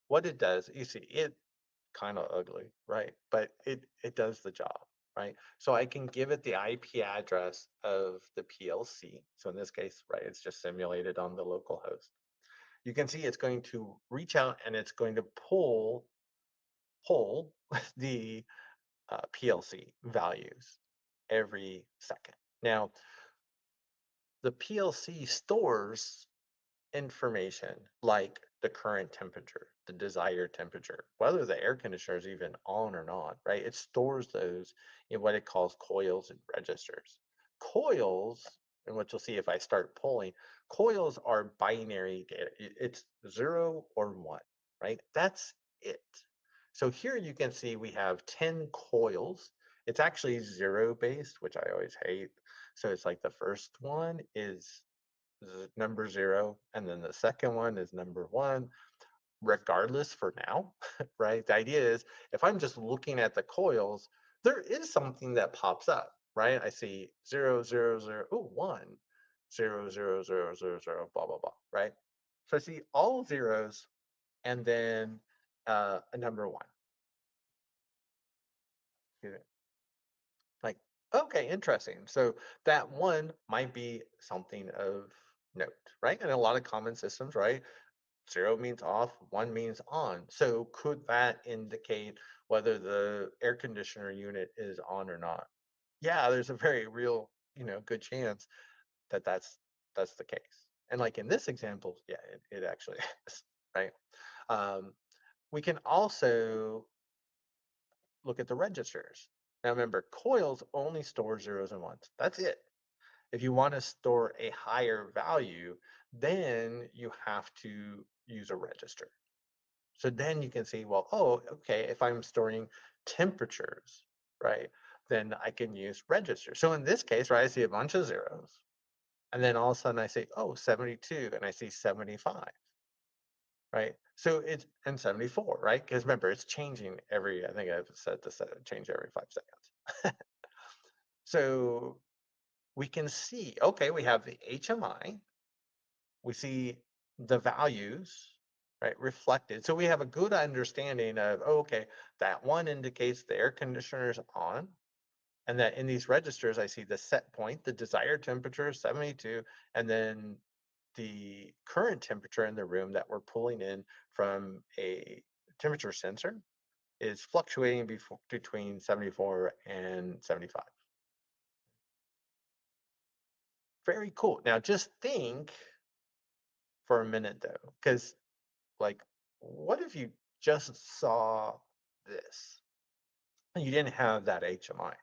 what it does, you see, it kind of ugly, right? But it does the job, right? So I can give it the IP address of the PLC. So in this case, right, it's just simulated on the local host. You can see it's going to reach out and it's going to pull the PLC values every second. Now, the PLC stores information like the current temperature, the desired temperature, whether the air conditioner is even on or not, right? It stores those in what it calls coils and registers. Coils, and what you'll see if I start pulling, coils are binary data. It's 0 or 1, right? That's it. So here you can see we have 10 coils. It's actually 0 based, which I always hate. So it's like the first one is number 0, and then the second one is number 1, regardless for now, right? The idea is if I'm just looking at the coils, there is something that pops up, right? I see 0, 0, 0, oh, 1, 0, 0, 0, 0, 0, blah, blah, blah, right? So I see all zeros and then a number 1. Like, okay, interesting. So that 1 might be something of note, right? And a lot of common systems, right? 0 means off, 1 means on. So could that indicate whether the air conditioner unit is on or not? Yeah, there's a very real, good chance that that's the case. And like in this example, yeah, it actually is, right? Um, we can also look at the registers. Now remember, coils only store zeros and ones. That's it. If you want to store a higher value, then you have to use a register. So then you can see, well, oh, okay, if I'm storing temperatures, right, then I can use register. So in this case, right, I see a bunch of zeros. And then all of a sudden I say, oh, 72, and I see 75, right? So it's and 74, right? Because remember, it's changing I think I've said this, change every 5 seconds. So we can see, okay, we have the HMI, we see the values, right, reflected. So we have a good understanding of, oh, okay, that 1 indicates the air conditioner is on, and that in these registers, I see the set point, the desired temperature, 72, and then the current temperature in the room that we're pulling in from a temperature sensor is fluctuating between 74 and 75. Very cool. Now just think for a minute though, because like, what if you just saw this and you didn't have that HMI?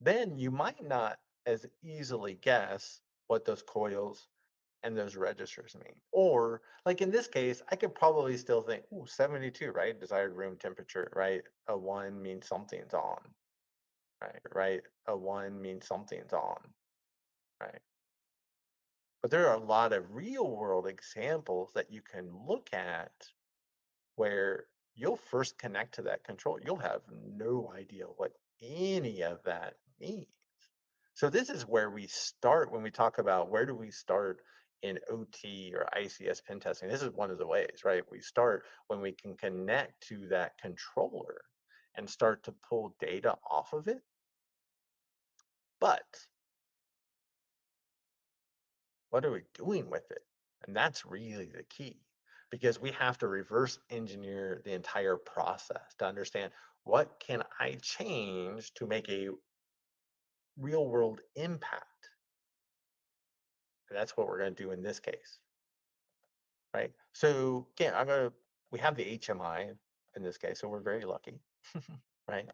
Then you might not as easily guess what those coils and those registers mean. Or like in this case, I could probably still think, ooh, 72, right? Desired room temperature, right? A 1 means something's on, right? Right? A 1 means something's on, right? But there are a lot of real world examples that you can look at where you'll first connect to that control. You'll have no idea what any of that means. So this is where we start when we talk about where do we start in OT or ICS pen testing, this is one of the ways, right? We start when we can connect to that controller and start to pull data off of it. But what are we doing with it? And that's really the key because we have to reverse engineer the entire process to understand what can I change to make a real world impact. And that's what we're going to do in this case, right? So again, we have the HMI in this case, so we're very lucky, right?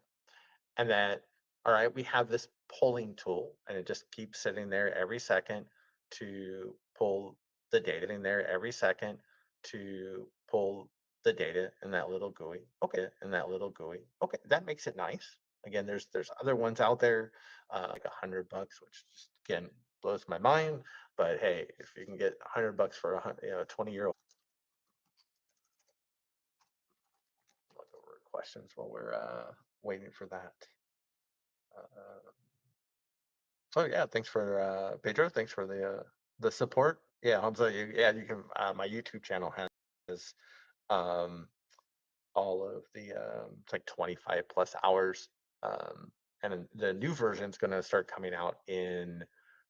And that, all right, we have this polling tool and it just keeps sitting there every second to pull the data in there every second to pull the data in that little GUI. Okay, in that little GUI. Okay, that makes it nice. Again, there's other ones out there, like $100, which just again blows my mind. But hey, if you can get $100 for a 20-year-old, look over questions while we're waiting for that. Uh, Oh yeah, thanks for Pedro. Thanks for the support. Yeah, Hamza. Yeah, you can. My YouTube channel has um, all of the it's like 25 plus hours, and then the new version is going to start coming out in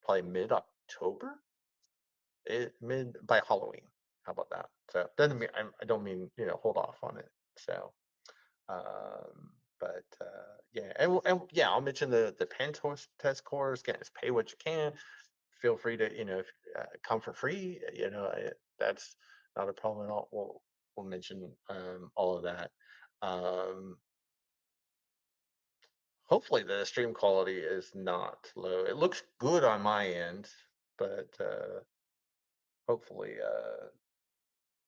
probably mid October. Mid by Halloween. How about that? So doesn't mean I don't mean hold off on it. So but yeah, and yeah, I'll mention the pen test course. Again, it's pay what you can. Feel free to come for free. That's not a problem at all. We'll mention all of that. Um, Hopefully the stream quality is not low. It looks good on my end, but hopefully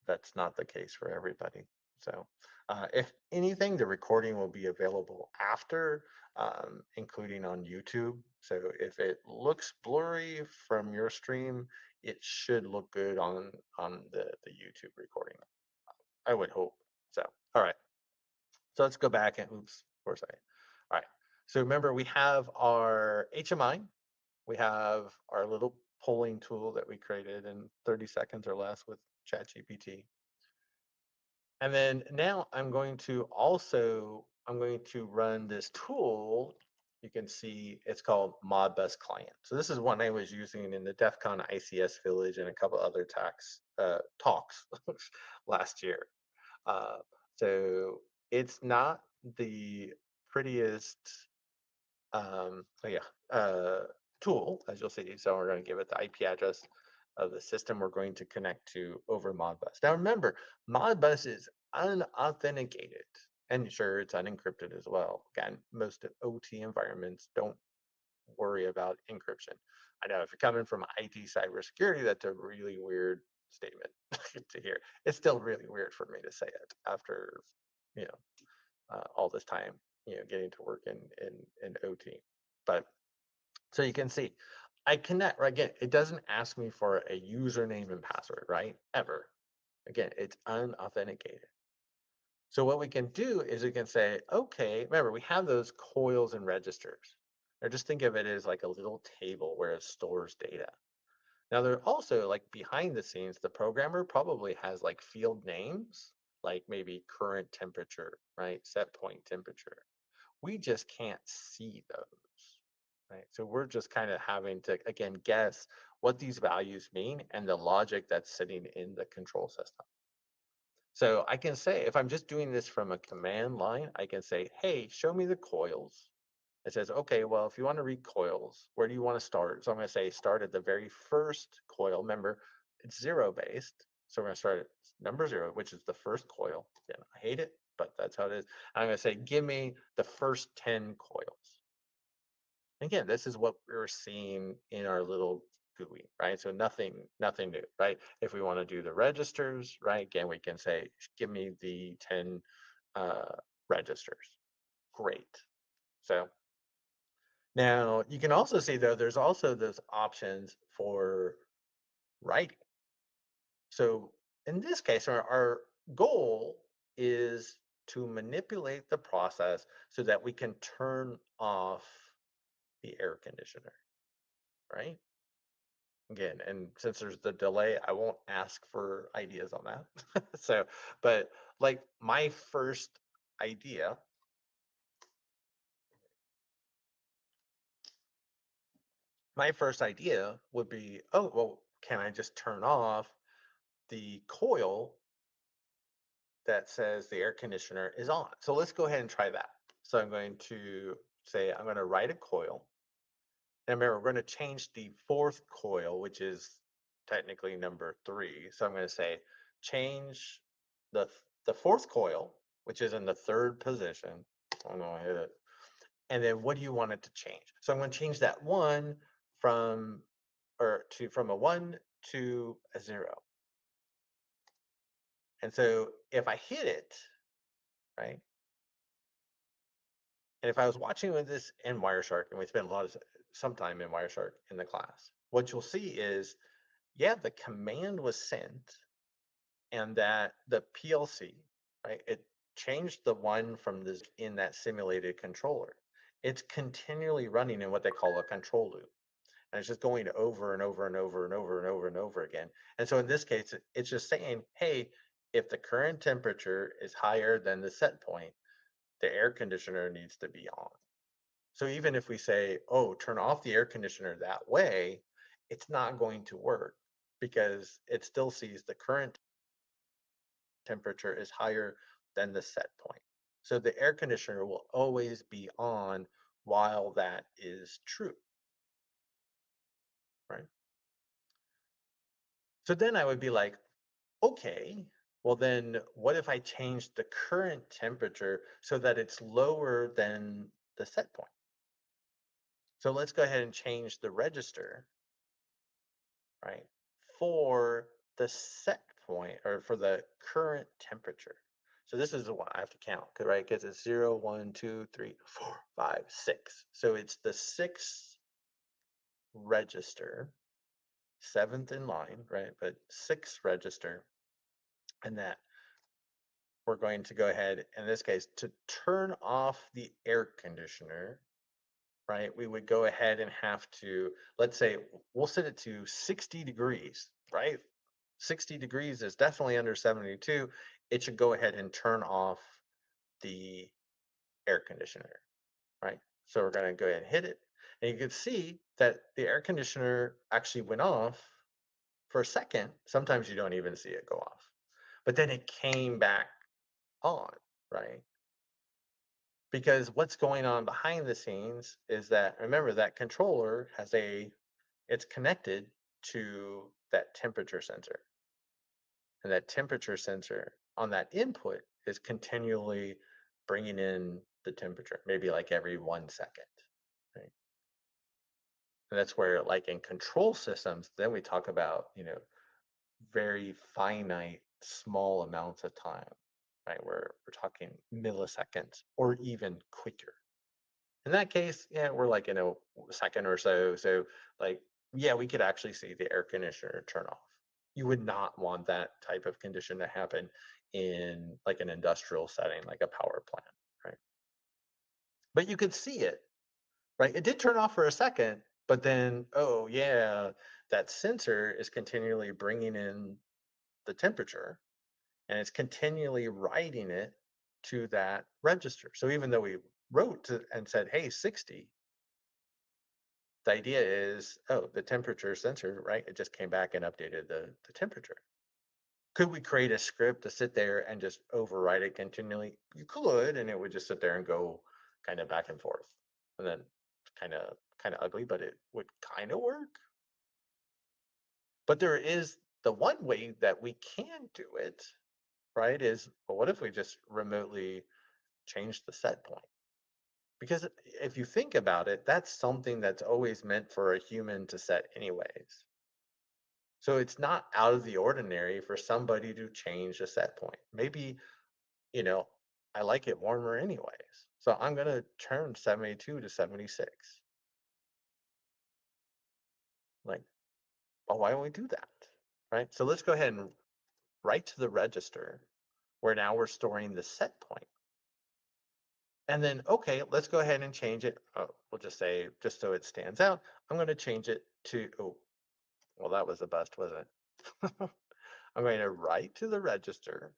that's not the case for everybody. So, if anything, the recording will be available after, including on YouTube. So, if it looks blurry from your stream, it should look good on the YouTube recording. I would hope. So, all right. So let's go back and oops, for a second. All right. So remember, we have our HMI. We have our little polling tool that we created in 30 seconds or less with ChatGPT. And then now I'm going to run this tool. You can see it's called Modbus Client. So this is one I was using in the DEF CON ICS Village and a couple other talks last year. Uh, so it's not the prettiest so yeah, tool, as you'll see. So we're going to give it the IP address of the system we're going to connect to over Modbus. Now remember, Modbus is unauthenticated, and sure, it's unencrypted as well. Again, most OT environments don't worry about encryption. I know if you're coming from IT cybersecurity, that's a really weird statement to hear. It's still really weird for me to say it after, you know, all this time, getting to work in OT. But so you can see, I connect, right? Again, it doesn't ask me for a username and password, right? Ever. Again, it's unauthenticated. So what we can do is we can say, okay, remember we have those coils and registers. Or just think of it as like a little table where it stores data. Now they're also like behind the scenes, the programmer probably has like field names, like maybe current temperature, right? Set point temperature. We just can't see those, right? So we're just kind of having to, again, guess what these values mean and the logic that's sitting in the control system. So I can say, if I'm just doing this from a command line, I can say, hey, show me the coils. It says, okay, well, if you want to read coils, where do you want to start? So I'm going to say start at the very first coil. Remember, it's zero based. So we're going to start at number zero, which is the first coil. Yeah, I hate it, but that's how it is. I'm going to say, give me the first 10 coils. Again, this is what we're seeing in our little GUI, right? So nothing new, right? If we want to do the registers, right? Again, we can say, give me the 10 registers. Great. So now you can also see though, there's also those options for writing. So in this case, our goal is to manipulate the process so that we can turn off the air conditioner, right? again, and since there's the delay, I won't ask for ideas on that. So, but like idea, my first idea would be, oh, well, can I just turn off the coil that says the air conditioner is on? So let's go ahead and try that. So I'm going to say, I'm going to write a coil. And remember, we're going to change the fourth coil, which is technically number 3. So I'm going to say, change the, the fourth coil, which is in the third position. I'm going to hit it. And then what do you want it to change? So I'm going to change that 1 from from a 1 to a 0. And so if I hit it, right? And if I was watching with this in Wireshark, and we spent some time in Wireshark in the class, what you'll see is, yeah, the command was sent, and that the PLC, right? It changed the 1 from this in that simulated controller. It's continually running in what they call a control loop. And it's just going over and over and over and over and over and over again. And so in this case, it's just saying, hey, if the current temperature is higher than the set point, the air conditioner needs to be on. So even if we say, oh, turn off the air conditioner that way, it's not going to work because it still sees the current temperature is higher than the set point. So the air conditioner will always be on while that is true, right? So then I would be like, okay, well then what if I change the current temperature so that it's lower than the set point? So let's go ahead and change the register, right, for the set point or for the current temperature. So this is the one I have to count, right? Because it's 0, 1, 2, 3, 4, 5, 6. So it's the 6th register, 7th in line, right? But 6th register, and that we're going to go ahead, in this case, to turn off the air conditioner, right? We would go ahead and have to, let's say, we'll set it to 60 degrees, right? 60 degrees is definitely under 72. It should go ahead and turn off the air conditioner, right? So we're going to go ahead and hit it. And you can see that the air conditioner actually went off for a second. Sometimes you don't even see it go off. But then it came back on, right? Because what's going on behind the scenes is that, remember, that controller it's connected to that temperature sensor. And that temperature sensor on that input is continually bringing in the temperature, maybe like every 1 second, right? And that's where, like in control systems, then we talk about, very finite, small amounts of time, right? Where we're talking milliseconds or even quicker. In that case, yeah, we're like in a second or so. So, like, yeah, we could actually see the air conditioner turn off. You would not want that type of condition to happen in like an industrial setting, like a power plant, right? But you could see it, right? It did turn off for a second, but then, oh, yeah, that sensor is continually bringing in the temperature and it's continually writing it to that register. So even though we and said, hey, 60, the idea is, oh, the temperature sensor, right? It just came back and updated the temperature. Could we create a script to sit there and just override it continually? You could, and it would just sit there and go kind of back and forth. And then kind of ugly, but it would kind of work. But there is the one way that we can do it, right? Is, well, what if we just remotely change the set point? Because if you think about it, that's something that's always meant for a human to set anyways. So it's not out of the ordinary for somebody to change a set point. Maybe, you know, I like it warmer anyways. So I'm going to turn 72 to 76. Like, oh, why don't we do that? Right? So let's go ahead and write to the register where now we're storing the set point. And then, okay, let's go ahead and change it. Oh, we'll just say, just so it stands out, I'm going to change it to, oh, Well, that was a bust, wasn't it? I'm going to write to the register.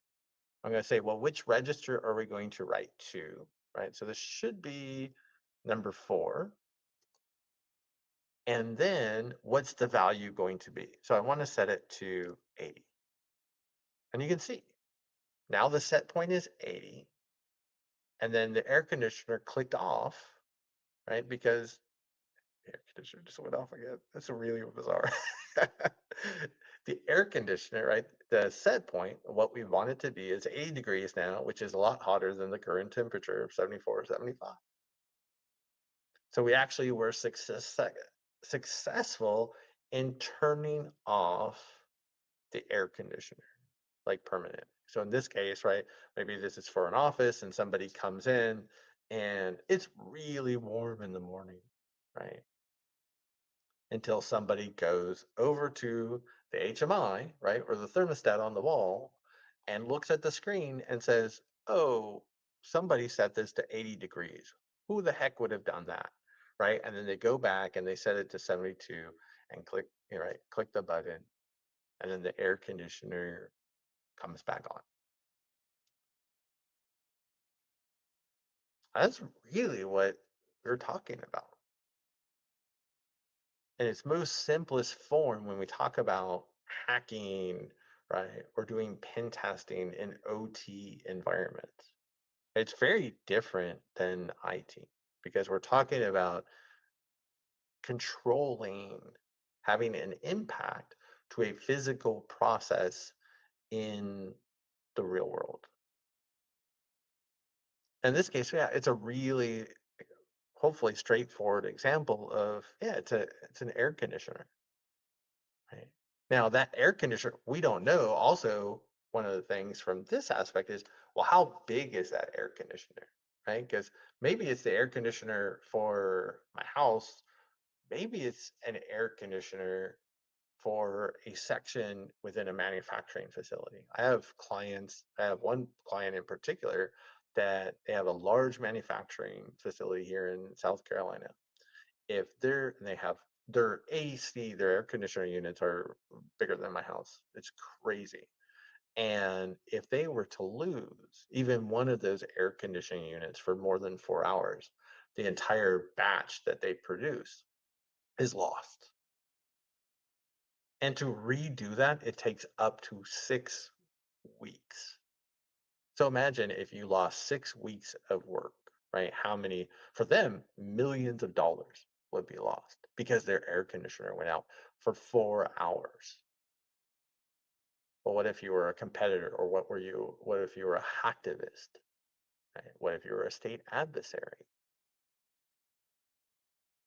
I'm going to say, well, which register are we going to write to? Right. So this should be number 4. And then what's the value going to be? So I want to set it to 80. And you can see now the set point is 80. And then the air conditioner clicked off, right? Because the air conditioner just went off again. That's really bizarre. The air conditioner, right? The set point, what we want it to be is 80 degrees now, which is a lot hotter than the current temperature of 74 or 75. So we actually were successful in turning off the air conditioner, like permanent. So in this case, right, maybe this is for an office and somebody comes in and it's really warm in the morning, right? Until somebody goes over to the HMI, right, or the thermostat on the wall and looks at the screen and says, oh, somebody set this to 80 degrees. Who the heck would have done that? Right. And then they go back and they set it to 72 and click, right, click the button, and then the air conditioner comes back on. That's really what we're talking about. In its most simplest form, when we talk about hacking, right, or doing pen testing in OT environments, it's very different than IT because we're talking about controlling, having an impact to a physical process in the real world. In this case, yeah, it's a really hopefully straightforward example of yeah, it's an air conditioner. Right. Now that air conditioner, we don't know. Also, one of the things from this aspect is, well, how big is that air conditioner? Right? Because maybe it's the air conditioner for my house. Maybe it's an air conditioner for a section within a manufacturing facility. I have one client in particular that they have a large manufacturing facility here in South Carolina. If they have their AC, their air conditioner units are bigger than my house. It's crazy. And if they were to lose even one of those air conditioning units for more than 4 hours, the entire batch that they produce is lost. And to redo that, it takes up to 6 weeks. So imagine if you lost 6 weeks of work, right? How many, for them, millions of dollars would be lost because their air conditioner went out for 4 hours. Well, what if you were a competitor, or what if you were a hacktivist, right? What if you were a state adversary?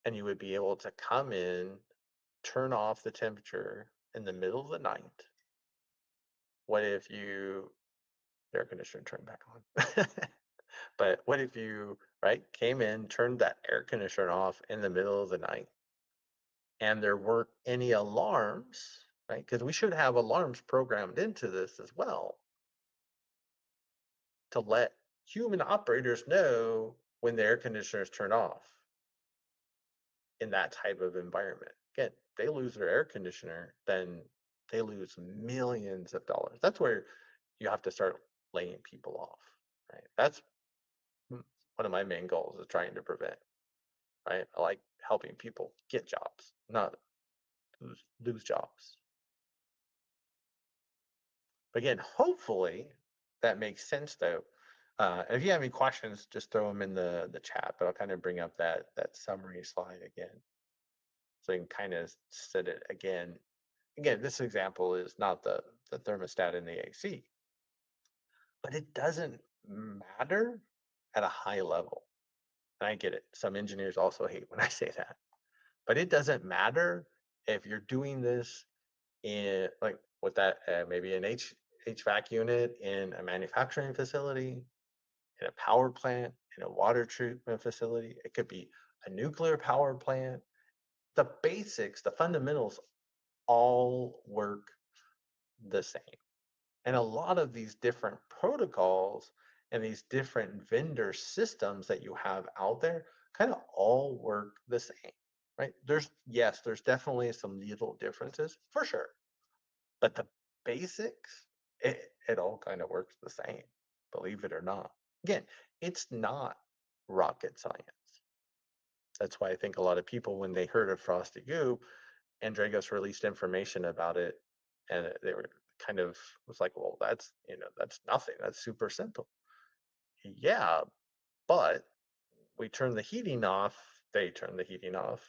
And you would be able to come in, turn off the temperature in the middle of the night. What if you, air conditioner turned back on? But what if you, right, came in, turned that air conditioner off in the middle of the night and there weren't any alarms, right? Because we should have alarms programmed into this as well to let human operators know when the air conditioner is turned off in that type of environment. Again, they lose their air conditioner, then they lose millions of dollars. That's where you have to start laying people off, right? That's one of my main goals is trying to prevent, right? I like helping people get jobs, not lose jobs. But again, hopefully that makes sense though. And if you have any questions, just throw them in the chat. But I'll kind of bring up that summary slide again, so you can kind of set it again. Again, this example is not the thermostat in the AC, but it doesn't matter at a high level. And I get it. Some engineers also hate when I say that, but it doesn't matter if you're doing this in like with that maybe an HVAC unit in a manufacturing facility, in a power plant, in a water treatment facility. It could be a nuclear power plant. The basics, the fundamentals all work the same. And a lot of these different protocols and these different vendor systems that you have out there kind of all work the same. right? There's definitely some little differences for sure, but the basics, it all kind of works the same, believe it or not. Again, it's not rocket science. That's why I think a lot of people, when they heard of Frosty Goo, and Dragos released information about it, and they were kind of was like, well, that's nothing. That's super simple. Yeah, but we turn the heating off. They turn the heating off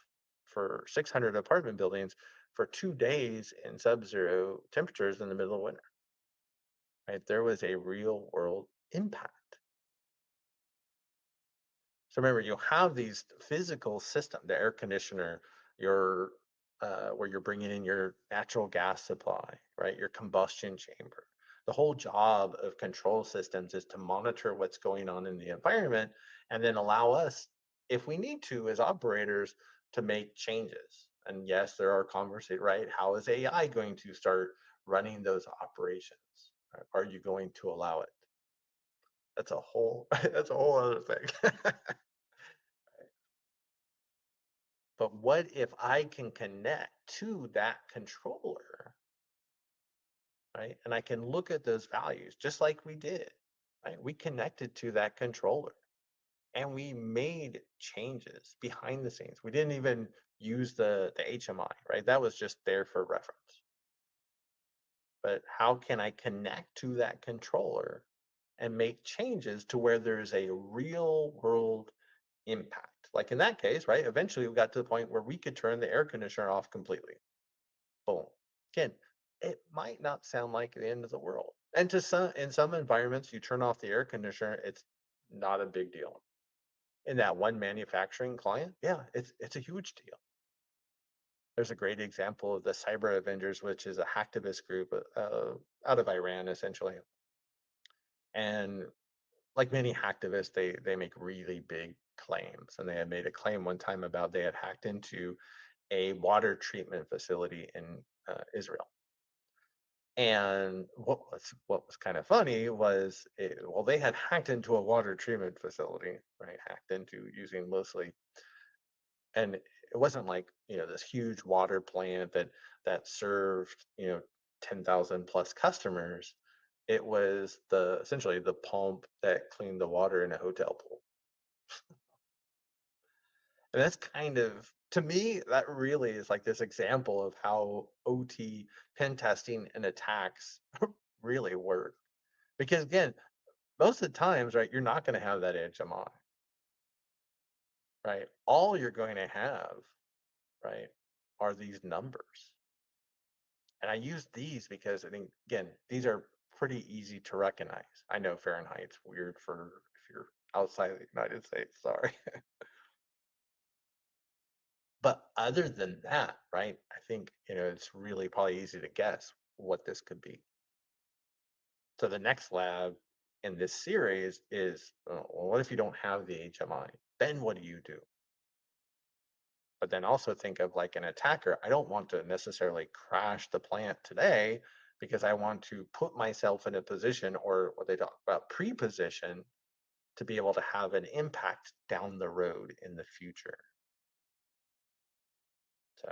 for 600 apartment buildings for 2 days in sub-zero temperatures in the middle of winter. Right? There was a real world impact. So remember, you have these physical system, the air conditioner, your where you're bringing in your natural gas supply, right? Your combustion chamber. The whole job of control systems is to monitor what's going on in the environment and then allow us, if we need to, as operators, to make changes. And yes, there are conversations, right? How is AI going to start running those operations? Are you going to allow it? That's a whole that's a whole other thing. But what if I can connect to that controller, right? And I can look at those values just like we did, right? We connected to that controller and we made changes behind the scenes. We didn't even use the HMI, right? That was just there for reference. But how can I connect to that controller and make changes to where there's a real world impact? Like in that case, right? Eventually we got to the point where we could turn the air conditioner off completely. Boom. Again, it might not sound like the end of the world. And to some in some environments, you turn off the air conditioner, it's not a big deal. In that one manufacturing client, yeah, it's a huge deal. There's a great example of the Cyber Avengers, which is a hacktivist group out of Iran, essentially. And like many hacktivists, they make really big claims. And they had made a claim one time about they had hacked into a water treatment facility in Israel. And what was kind of funny was, well, they had hacked into a water treatment facility, right? Hacked into using mostly, and it wasn't like this huge water plant that served 10,000 plus customers. It was the essentially the pump that cleaned the water in a hotel pool. And that's kind of, to me, that really is like this example of how OT pen testing and attacks really work. Because again, most of the times, right, you're not going to have that HMI, right? All you're going to have, right, are these numbers. And I use these because I think, again, these are pretty easy to recognize. I know Fahrenheit's weird for if you're outside of the United States, sorry. But other than that, right, I think, it's really probably easy to guess what this could be. So the next lab in this series is, well, what if you don't have the HMI? Then what do you do? But then also think of like an attacker. I don't want to necessarily crash the plant today because I want to put myself in a position, or what they talk about, pre-position, to be able to have an impact down the road in the future. So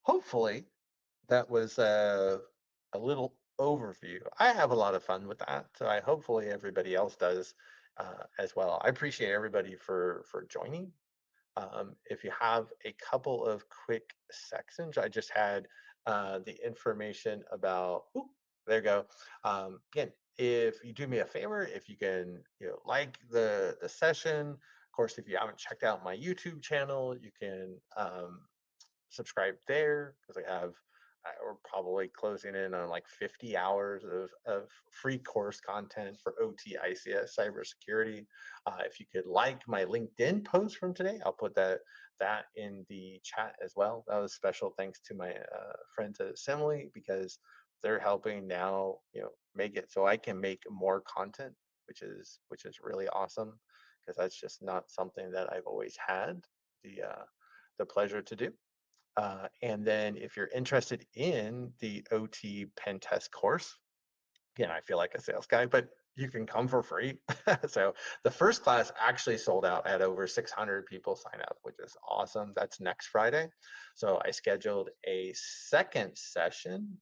hopefully that was a little overview. I have a lot of fun with that, so I hopefully everybody else does as well. I appreciate everybody for joining. If you have a couple of quick sections, I just had the information about. Oop, there you go. Again, if you do me a favor, if you can, like the session. Of course, if you haven't checked out my YouTube channel, you can subscribe there because I have. We're probably closing in on like 50 hours of free course content for OT ICS cybersecurity. If you could like my LinkedIn post from today, I'll put that in the chat as well. That was special thanks to my friends at Assembly because they're helping now, make it so I can make more content, which is really awesome because that's just not something that I've always had the pleasure to do. And then if you're interested in the OT pen test course, again, I feel like a sales guy, but you can come for free. So the first class actually sold out. I had over 600 people sign up, which is awesome. That's next Friday. So I scheduled a second session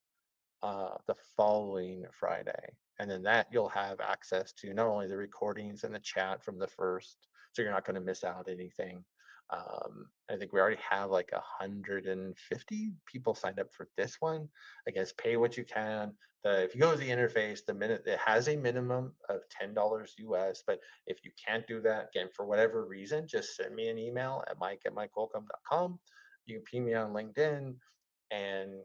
the following Friday. And then that you'll have access to not only the recordings and the chat from the first, so you're not going to miss out anything. I think we already have like 150 people signed up for this one. I guess pay what you can. If you go to the interface, the minute it has a minimum of $10 US, but if you can't do that, again, for whatever reason, just send me an email at mike@mikeholcomb.com. You can ping me on LinkedIn and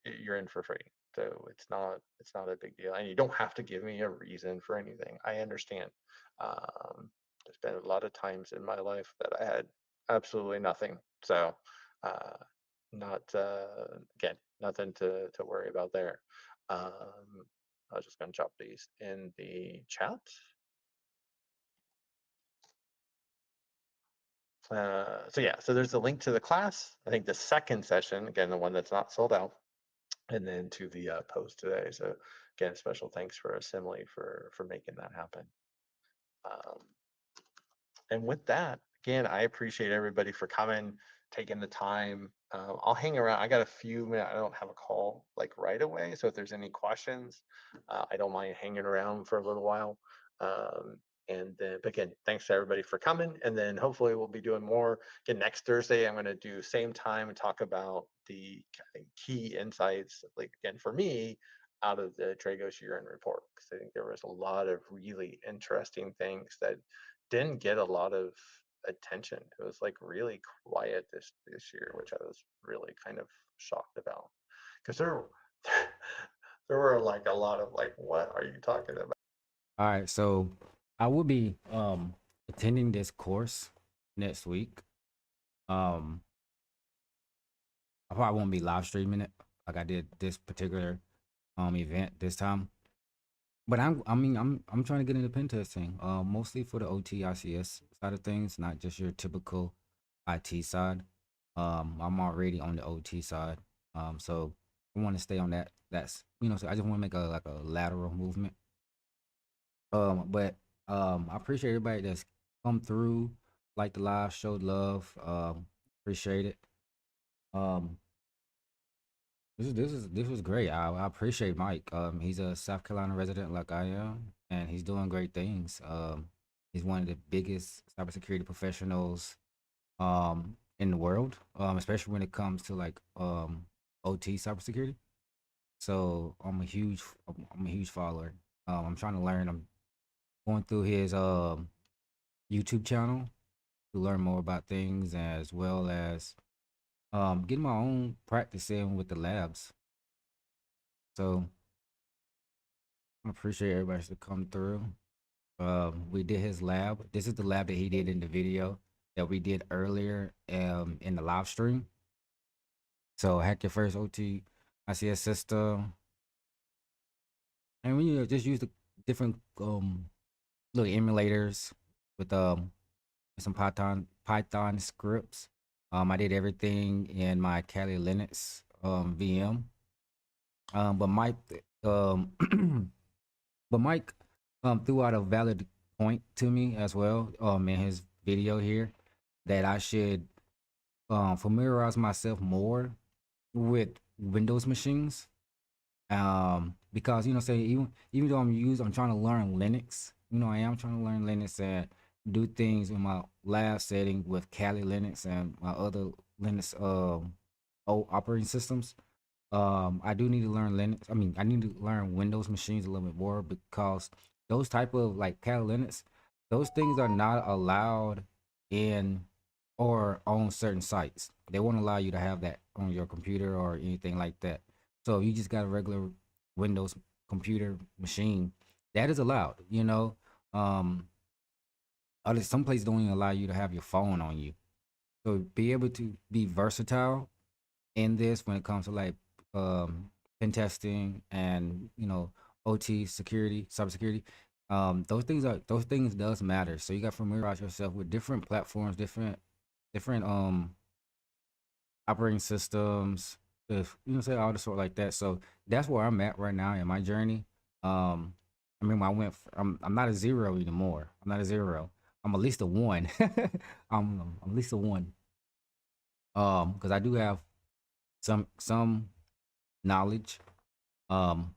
you're in for free. So it's not a big deal, and you don't have to give me a reason for anything. I understand. Um, there's been a lot of times in my life that I had absolutely nothing. So uh, not again nothing to worry about there. I was just going to drop these in the chat. So yeah, so there's a link to the class. I think the second session, again, the one that's not sold out, and then to the post today. So again, special thanks for Assembly for making that happen. Um, and with that, again, I appreciate everybody for coming, taking the time. I'll hang around. I got a few minutes. I don't have a call like right away, so if there's any questions, I don't mind hanging around for a little while. Um, and then, but again, thanks to everybody for coming. And then hopefully we'll be doing more. Again, next Thursday, I'm going to do same time and talk about the key insights. Like again, for me, out of the Dragos year-end report, because I think there was a lot of really interesting things that didn't get a lot of attention. It was like really quiet this year, which I was really kind of shocked about because there were like a lot of like, what are you talking about? All right, so I will be attending this course next week. Um, I probably won't be live streaming it like I did this particular event this time. But I'm trying to get into pen testing, mostly for the OT ICS side of things, not just your typical IT side. I'm already on the OT side, so I want to stay on that. That's so I just want to make a like a lateral movement. But I appreciate everybody that's come through, like the live, showed love. Appreciate it. Um, this was great. I appreciate Mike. He's a South Carolina resident like I am, and he's doing great things. He's one of the biggest cybersecurity professionals in the world, especially when it comes to like OT cybersecurity. So I'm a huge follower. I'm trying to learn. I'm going through his YouTube channel to learn more about things as well as getting my own practice in with the labs. So I appreciate everybody to come through. We did his lab. This is the lab that he did in the video that we did earlier in the live stream. So hack your first OT ICS system. And we just use the different little emulators with some Python scripts. I did everything in my Kali Linux VM. But Mike um but Mike threw out a valid point to me as well in his video here that I should familiarize myself more with Windows machines. Because say even though I'm trying to learn Linux, I am trying to learn Linux and do things in my lab setting with Kali Linux and my other Linux old operating systems. I do need to learn Linux. I mean, I need to learn Windows machines a little bit more because those type of like Kali Linux, those things are not allowed in or on certain sites. They won't allow you to have that on your computer or anything like that. So if you just got a regular Windows computer machine, that is allowed. Um, some places don't even allow you to have your phone on you. So be able to be versatile in this when it comes to like pen testing and OT security, cybersecurity. Those things does matter. So you got to familiarize yourself with different platforms, different operating systems, if say all the sort like that. So that's where I'm at right now in my journey. Um, I mean, I'm not a zero anymore. I'm not a zero. I'm at least a one. I'm at least a one. Because I do have some knowledge. Um,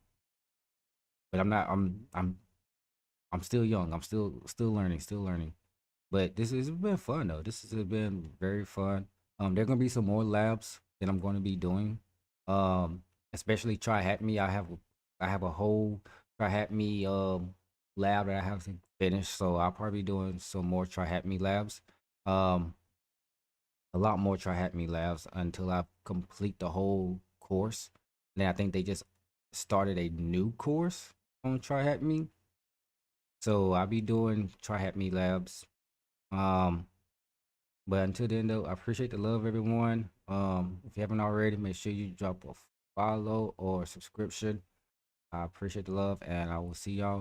but I'm still young. I'm still learning, still learning. But this has been fun though. This has been very fun. There gonna be some more labs that I'm going to be doing. Um, especially try hack me. I have a whole try hack me lab that I have to finish. So I'll probably be doing some more try hack me labs. Um, a lot more try hack me labs until I complete the whole course. Then I think they just started a new course on try hack me. So I'll be doing try hack me labs. Um, But until then, though, I appreciate the love, everyone. If you haven't already, make sure you drop a follow or subscription. I appreciate the love, and I will see y'all